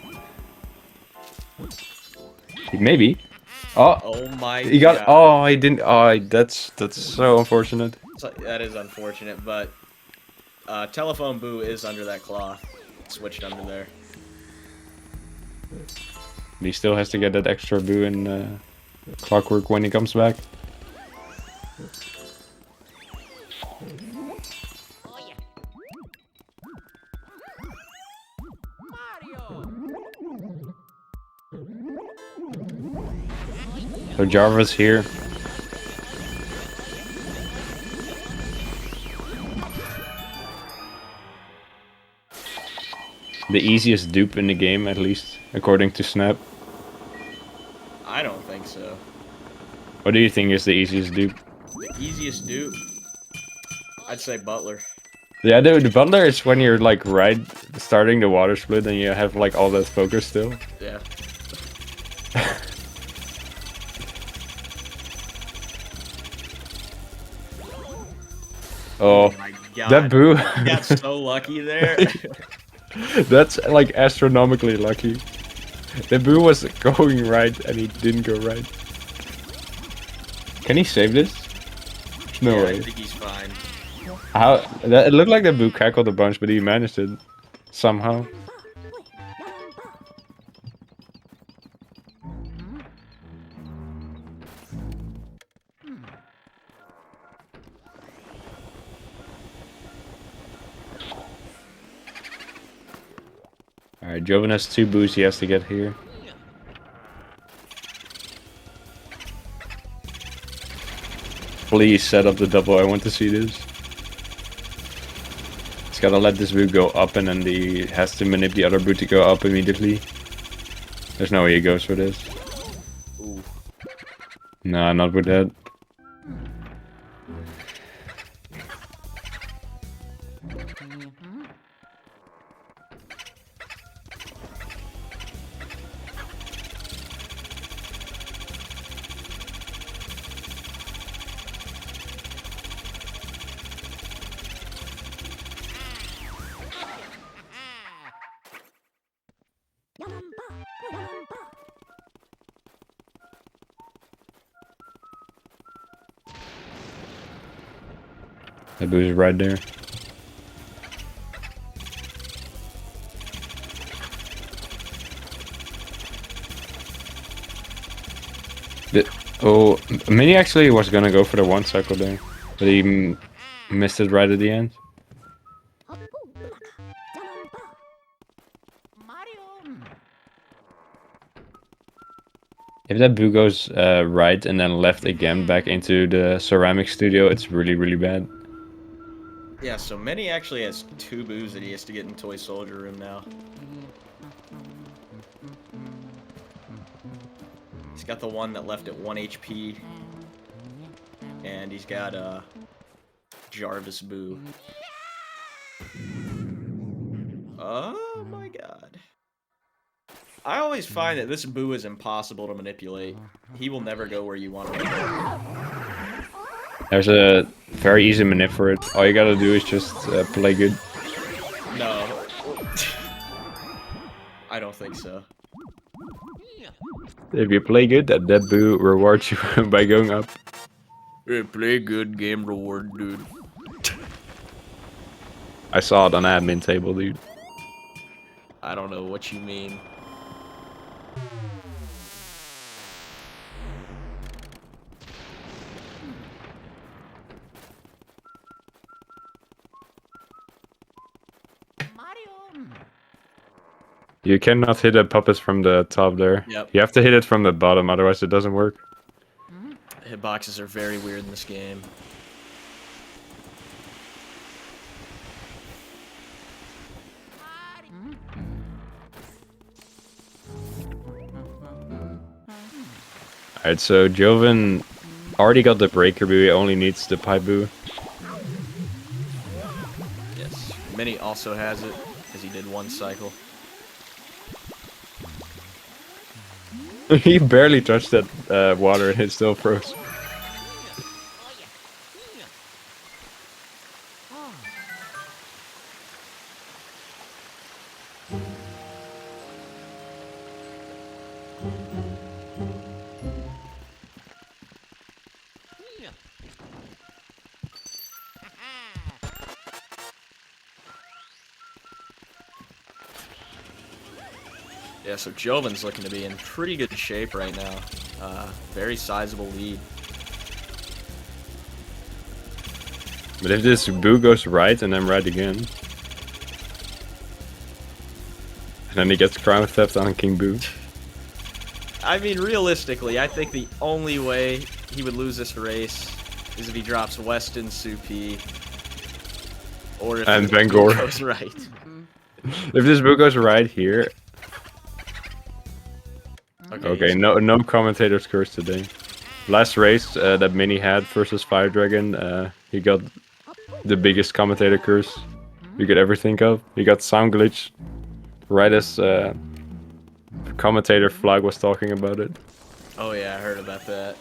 Maybe. Oh my god. He got, oh, he didn't, oh, that's so unfortunate. So, that is unfortunate, but Telephone Boo is under that cloth. Switched under there. He still has to get that extra boo in Clockwork when he comes back. So Jarva's here. The easiest dupe in the game, at least, according to Snap. I don't think so. What do you think is the easiest dupe? The easiest dupe? I'd say Butler. Yeah, the Butler is when you're like starting the water split and you have like all that focus still. Yeah. Oh my god. That boo. You got so lucky there. That's like astronomically lucky. The boo was going right and he didn't go right. Can he save this? No way. I think he's fine. It looked like the boo cackled a bunch, but he managed it somehow. Alright, Jovin has 2 boos he has to get here. Please set up the double, I want to see this. He's gotta let this boo go up and then he has to manipulate the other boo to go up immediately. There's no way he goes for this. Ooh. Nah, not with that. That boo's right there. Oh, Mini actually was gonna go for the 1 cycle there, but he missed it right at the end. If that boo goes right and then left again back into the ceramic studio, it's really, really bad. Yeah, so Mini actually has 2 boos that he has to get in Toy Soldier Room now. He's got the one that left at 1 HP. And he's got Jarvis boo. Oh my god. I always find that this boo is impossible to manipulate. He will never go where you want him to go. There's a very easy manip for it. All you gotta do is just play good. No. I don't think so. If you play good, that boo rewards you by going up. Hey, play good, game reward, dude. I saw it on admin table, dude. I don't know what you mean. You cannot hit a puppet from the top there. Yep. You have to hit it from the bottom, otherwise it doesn't work. Hitboxes are very weird in this game. Alright, so Jovin already got the breaker boo, he only needs the pipe boo. Yes. Mini also has it, because he did one cycle. He barely touched that water and it still froze. Yeah, so Jovin's looking to be in pretty good shape right now. Very sizable lead. But if this boo goes right and then right again, and then he gets crown theft on King Boo. I mean, realistically, I think the only way he would lose this race is if he drops Weston, Supi, or if And the Van boo Gogh. goes right. If this boo goes right here, okay, no commentator's curse today. Last race that Mini had versus Fire Dragon, he got the biggest commentator curse you could ever think of. He got sound glitch right as commentator Flag was talking about it. Oh yeah, I heard about that.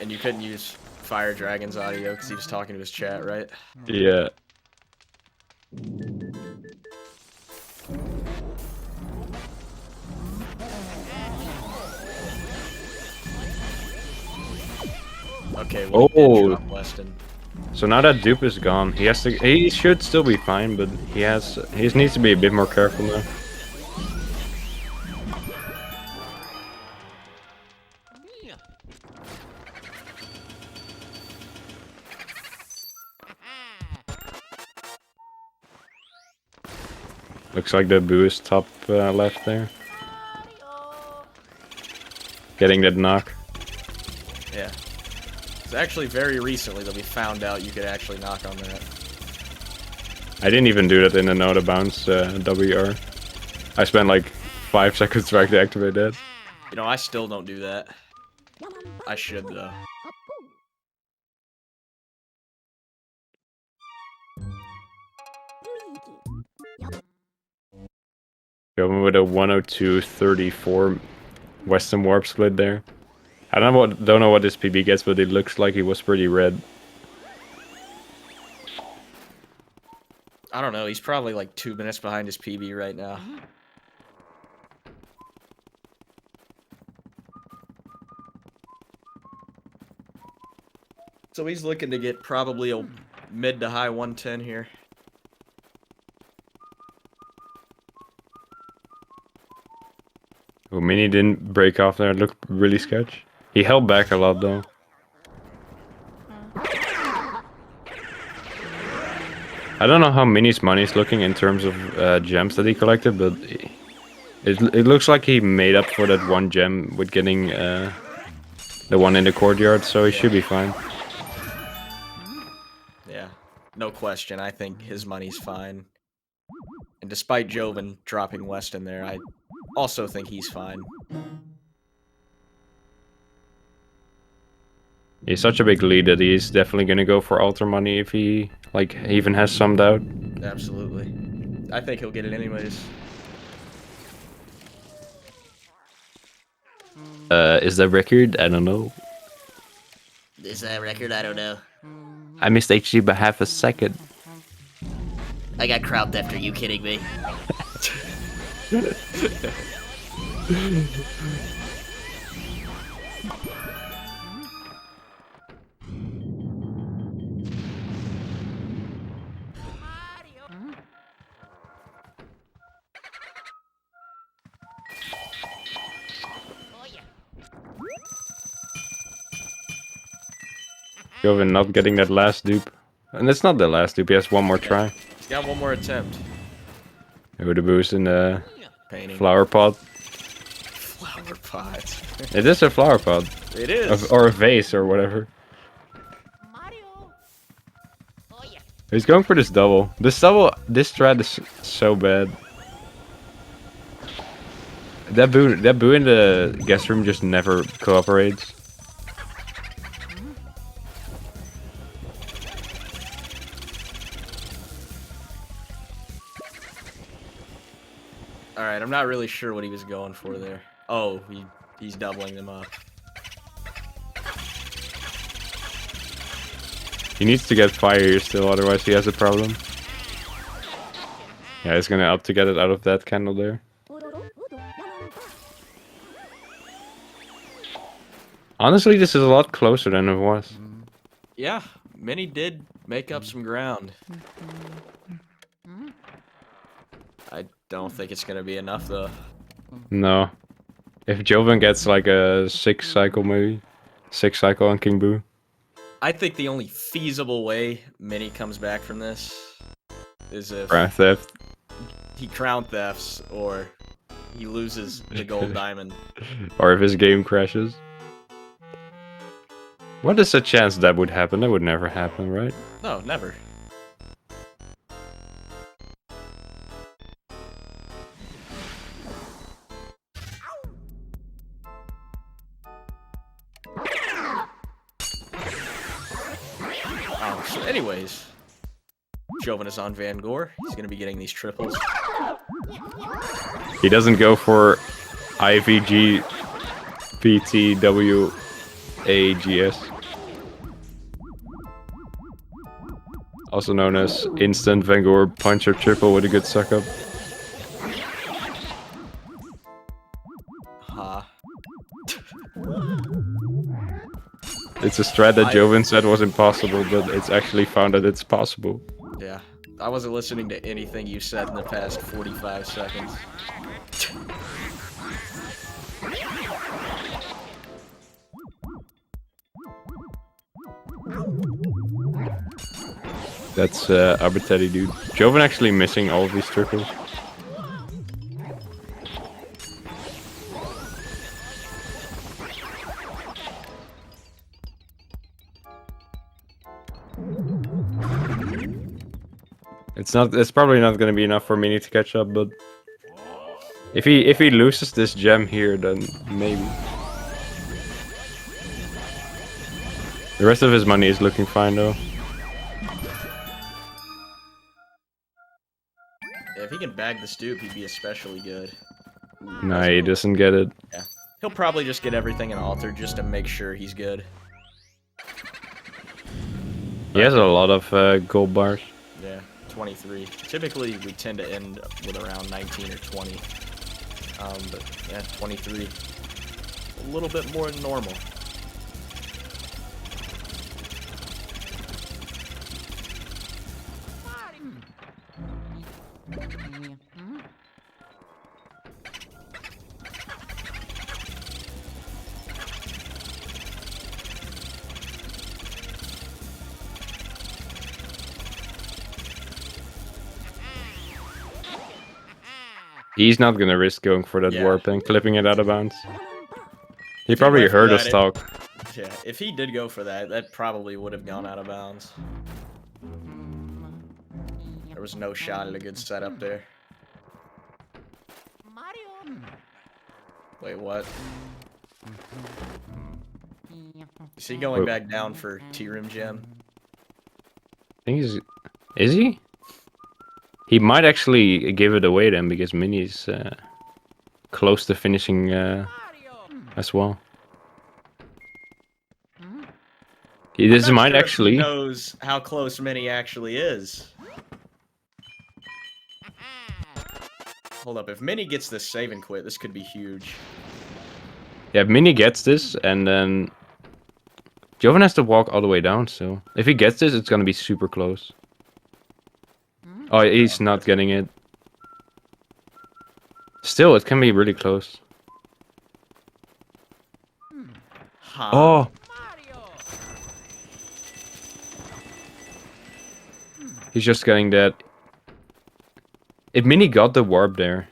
And you couldn't use Fire Dragon's audio because he was talking to his chat, right? Yeah. Okay, well, he did drop Weston. So now that dupe is gone, he should still be fine, but he needs to be a bit more careful now. Looks like the boo is top left there. Getting that knock. Yeah. It's actually very recently that we found out you could actually knock on that. I didn't even do that in an out of bounds WR. I spent like 5 seconds trying to activate that. You know, I still don't do that. I should, though. Going with a 102.34 Western warp split there. I don't know what this PB gets, but it looks like he was pretty red. I don't know, he's probably like 2 minutes behind his PB right now. So he's looking to get probably a mid to high 110 here. Oh, Mini didn't break off there, it looked really sketch. He held back a lot though. I don't know how Mini's money is looking in terms of gems that he collected, but it looks like he made up for that one gem with getting the one in the courtyard, so he should be fine. Yeah, no question. I think his money's fine. And despite Jovin dropping Weston there, I also think he's fine. He's such a big lead that he's definitely gonna go for altar money if he even has some doubt. Absolutely. I think he'll get it anyways. Is that record? I don't know. Is that record? I don't know. I missed HG by half a second. I got crowd theft. Are you kidding me? Jovin not getting that last dupe. And it's not the last dupe, he has one more try. He's got one more attempt. With a boost in the Painting. flower pot. Flower pot. It is a flower pot. It is. Or a vase or whatever. He's going for this double. This strat is so bad. That boo in the guest room just never cooperates. Alright, I'm not really sure what he was going for there. Oh, he's doubling them up. He needs to get fire here still, otherwise he has a problem. Yeah, he's gonna up to get it out of that candle there. Honestly, this is a lot closer than it was. Yeah, Minnie did make up some ground. I don't think it's gonna be enough though. No. If Jovin gets like a 6 cycle maybe. 6 cycle on King Boo. I think the only feasible way Minnie comes back from this is if Crown theft. he crown thefts or he loses the gold diamond. Or if his game crashes. What is the chance that would happen? That would never happen, right? No, never. So anyways, Jovin is on Van Gore. He's going to be getting these triples. He doesn't go for IVG PTWAGS. Also known as instant Van Gore punch or triple with a good suck up. Ha. It's a strat that Jovin said was impossible, but it's actually found that it's possible. Yeah, I wasn't listening to anything you said in the past 45 seconds. That's arbitrary, dude. Jovin actually missing all of these triples. It's probably not gonna be enough for Mini to catch up, but if he loses this gem here, then maybe. The rest of his money is looking fine though. Yeah, if he can bag the stoop, he'd be especially good. Nah, he doesn't get it. Yeah, he'll probably just get everything in altar just to make sure he's good. He has a lot of gold bars. Yeah, 23. Typically, we tend to end with around 19 or 20. But yeah, 23. A little bit more than normal. He's not gonna risk going for that warp and clipping it out of bounds. He probably heard us talk. Yeah, if he did go for that, that probably would have gone out of bounds. There was no shot at a good setup there. Wait, what? Is he going back down for T-Room Gem? I think he's... Is he? He might actually give it away then, because Mini's close to finishing as well. This might actually... He knows how close Mini actually is. Hold up, if Mini gets this save and quit, this could be huge. Yeah, if Mini gets this, and then... Jovin has to walk all the way down, so... If he gets this, it's gonna be super close. Oh, he's not getting it. Still, it can be really close. Huh. Oh! He's just getting that. If Mini got the warp there,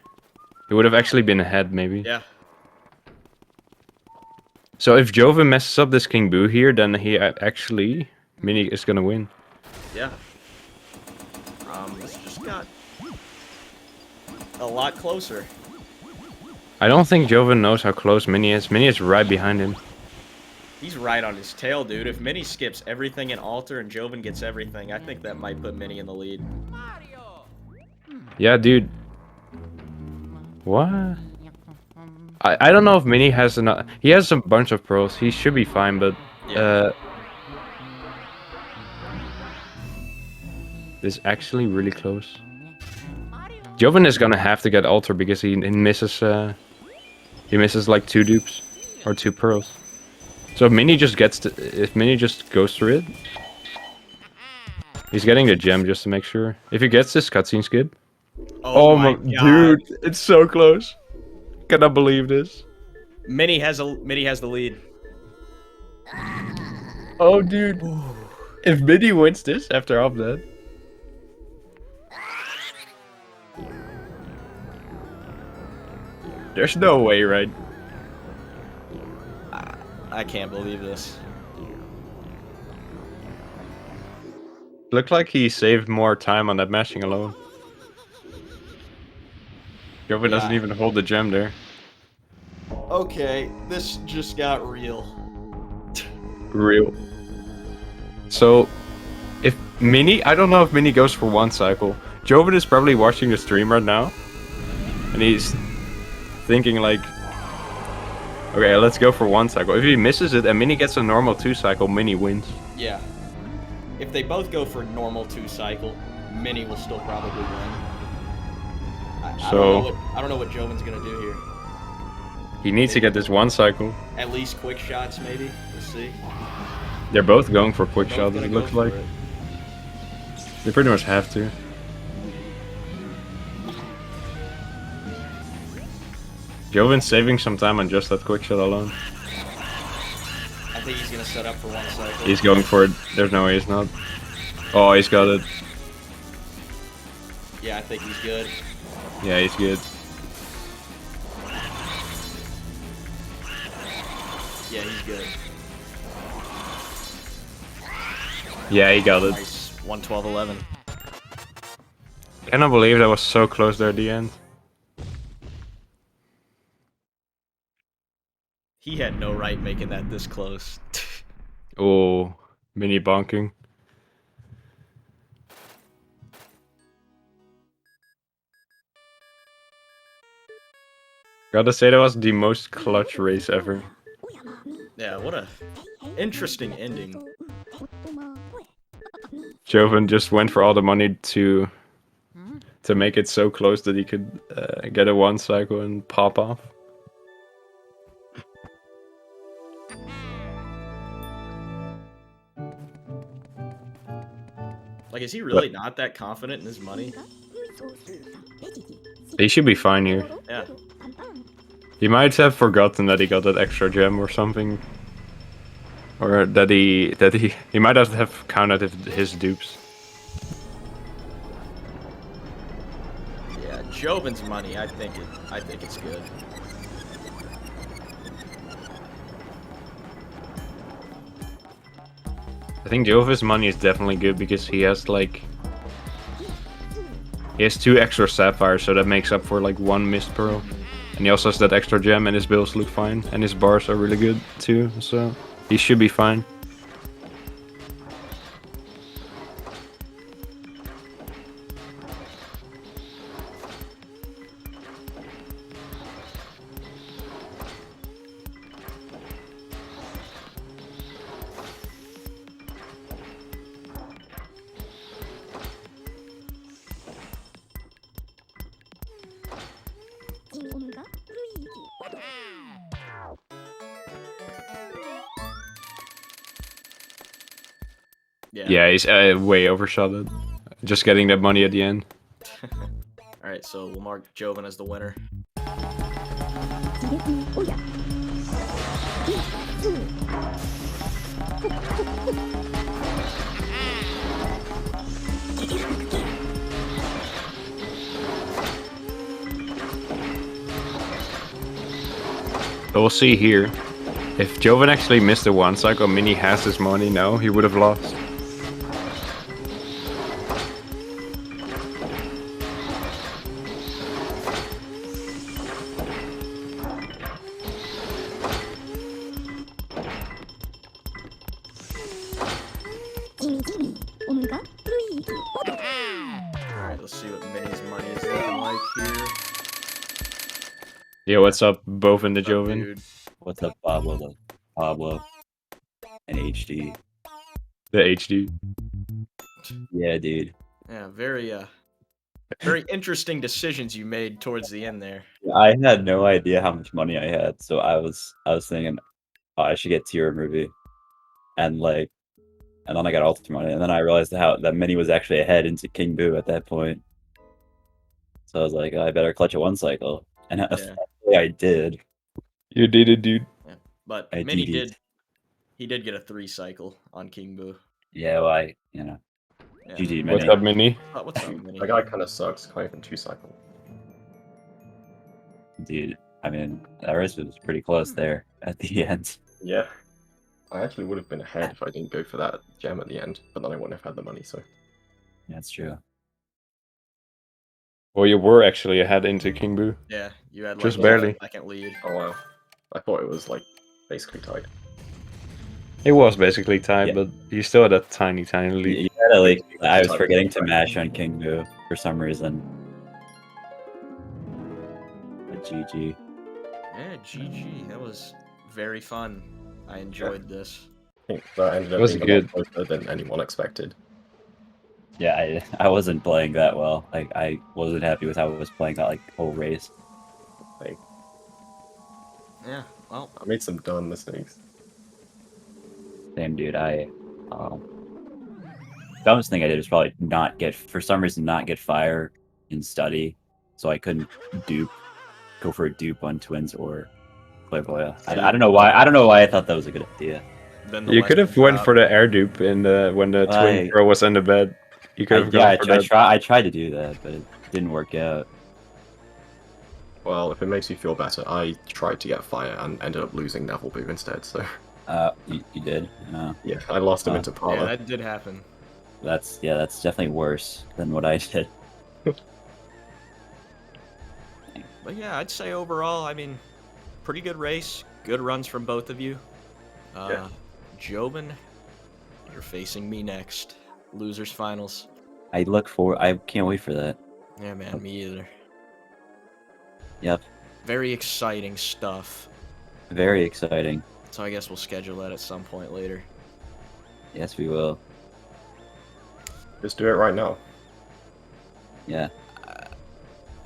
he would have actually been ahead, maybe. Yeah. So if Jovin messes up this King Boo here, then he actually... Mini is gonna win. Yeah. This just got a lot closer. I don't think Jovin knows how close Mini is. Mini is right behind him. He's right on his tail, dude. If Mini skips everything in Alter and Jovin gets everything, I think that might put Mini in the lead. Yeah, dude. What? I don't know if Mini has enough. He has a bunch of pearls. He should be fine, but this is actually really close. Jovin is gonna have to get Alter because he misses like 2 dupes or 2 pearls. So if Mini just goes through it, he's getting the gem just to make sure. If he gets this cutscene skip. Oh my god. Dude, it's so close. Cannot believe this. Mini has the lead. Oh dude. If Mini wins this after all that. There's no way, right? I can't believe this. Looked like he saved more time on that mashing alone. Jovin doesn't even hold the gem there. Okay, this just got real. Real. So, if Mini... I don't know if Mini goes for 1 cycle. Jovin is probably watching the stream right now. And he's thinking like... Okay, let's go for 1 cycle. If he misses it and Mini gets a normal 2 cycle, Mini wins. Yeah. If they both go for normal 2 cycle, Mini will still probably win. I don't know what Jovin's gonna do here. He needs to get this 1 cycle. At least quick shots, maybe. We'll see. They're both going for quick shots, it looks like. They pretty much have to. Jovin's saving some time on just that quick shot alone. I think he's gonna set up for 1 cycle. He's going for it. There's no way he's not. Oh, he's got it. Yeah, I think he's good. Yeah, he's good. Yeah, he's good. Yeah, he got it. Nice. 112-11. Cannot believe that was so close there at the end. He had no right making that this close. Oh, Mini bonking. Gotta say that was the most clutch race ever. Yeah, what a interesting ending. Jovin just went for all the money to make it so close that he could get a 1 cycle and pop off. Like, is he really not that confident in his money? He should be fine here. Yeah. He might have forgotten that he got that extra gem or something. Or that he might have counted his dupes. Yeah, Jovin's money, I think it's good. I think Jovin's money is definitely good because he has like... He has 2 extra sapphires, so that makes up for like 1 missed pearl. And he also has that extra gem and his bills look fine. And his bars are really good too, so he should be fine. Yeah, he's way overshot it. Just getting that money at the end. Alright, so we'll mark Jovin as the winner. But we'll see here. If Jovin actually missed the one cycle, Mini has his money now, he would have lost. Alright, let's see what Mini's money is looking like here. Yeah, what's up, both in the What's up, Jovin? dude? What's up, Pablo, and HD. The HD. Yeah, dude. Yeah, very interesting decisions you made towards the end there. I had no idea how much money I had, so I was thinking, oh, I should get tier movie, and then I got ultimate money, and then I realized how that Mini was actually ahead into King Boo at that point. So I was like, oh, I better clutch a one cycle, and Yeah. I did. You did it, dude. Yeah. But I Mini did. he did get a 3 cycle on King Boo. Yeah, well, Yeah. GG, What's Mini. up, Mini? What's up, Mini? That guy kind of sucks. Can't even 2 cycle. Dude, I mean, that race was pretty close there at the end. Yeah. I actually would have been ahead if I didn't go for that gem at the end, but then I wouldn't have had the money, so. That's true. Well, you were actually ahead into King Boo. Yeah, you had like Just barely. a second lead. Oh wow. I thought it was like basically tied. It was basically tied, Yeah. but you still had a tiny, tiny lead. You had a leak. I was forgetting to mash on King Boo for some reason. But GG. Yeah, GG. That was very fun. I enjoyed this. I think that ended up It was being good. a lot closer than anyone expected. Yeah, I wasn't playing that well. Like, I wasn't happy with how I was playing that whole race. Like, Yeah, well, I made some dumb mistakes. Same dude. Dumbest thing I did was probably for some reason not get fire in study, so I couldn't go for a dupe on twins or clairvoyant. I don't know why. I don't know why I thought that was a good idea. then the You could have legend went dropped. for the air dupe when the twin girl was in the bed. You could have gone for that. I tried to do that, but it didn't work out. Well, if it makes you feel better, I tried to get fire and ended up losing Neville Boo instead, so. You did. Yeah, I lost him into Yeah, Parlor. that did happen. That's definitely worse than what I did. But yeah, I'd say overall, I mean, pretty good race. Good runs from both of you. Yeah. Jovin, you're facing me next. Losers finals. I can't wait for that. Yeah, man, me either. Yep. Very exciting stuff. Very exciting. So I guess we'll schedule that at some point later. Yes, we will. Just do it right now. Yeah.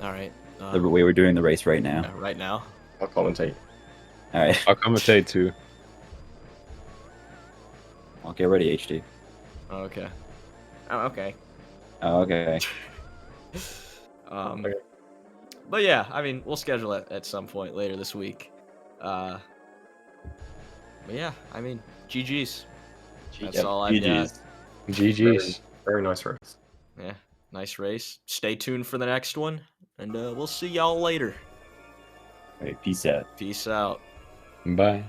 All right. The way we're doing the race right now. Right now. I'll commentate. All right. I'll commentate too. I'll get ready, HD. Okay. Oh, okay. Oh, okay. Okay. But yeah, I mean, we'll schedule it at some point later this week. But yeah, I mean, GG's. That's Yep, all I've got. GG's. GG's. Very nice race. Yeah, nice race. Stay tuned for the next one, and we'll see y'all later. All right, peace out. Peace out. Bye.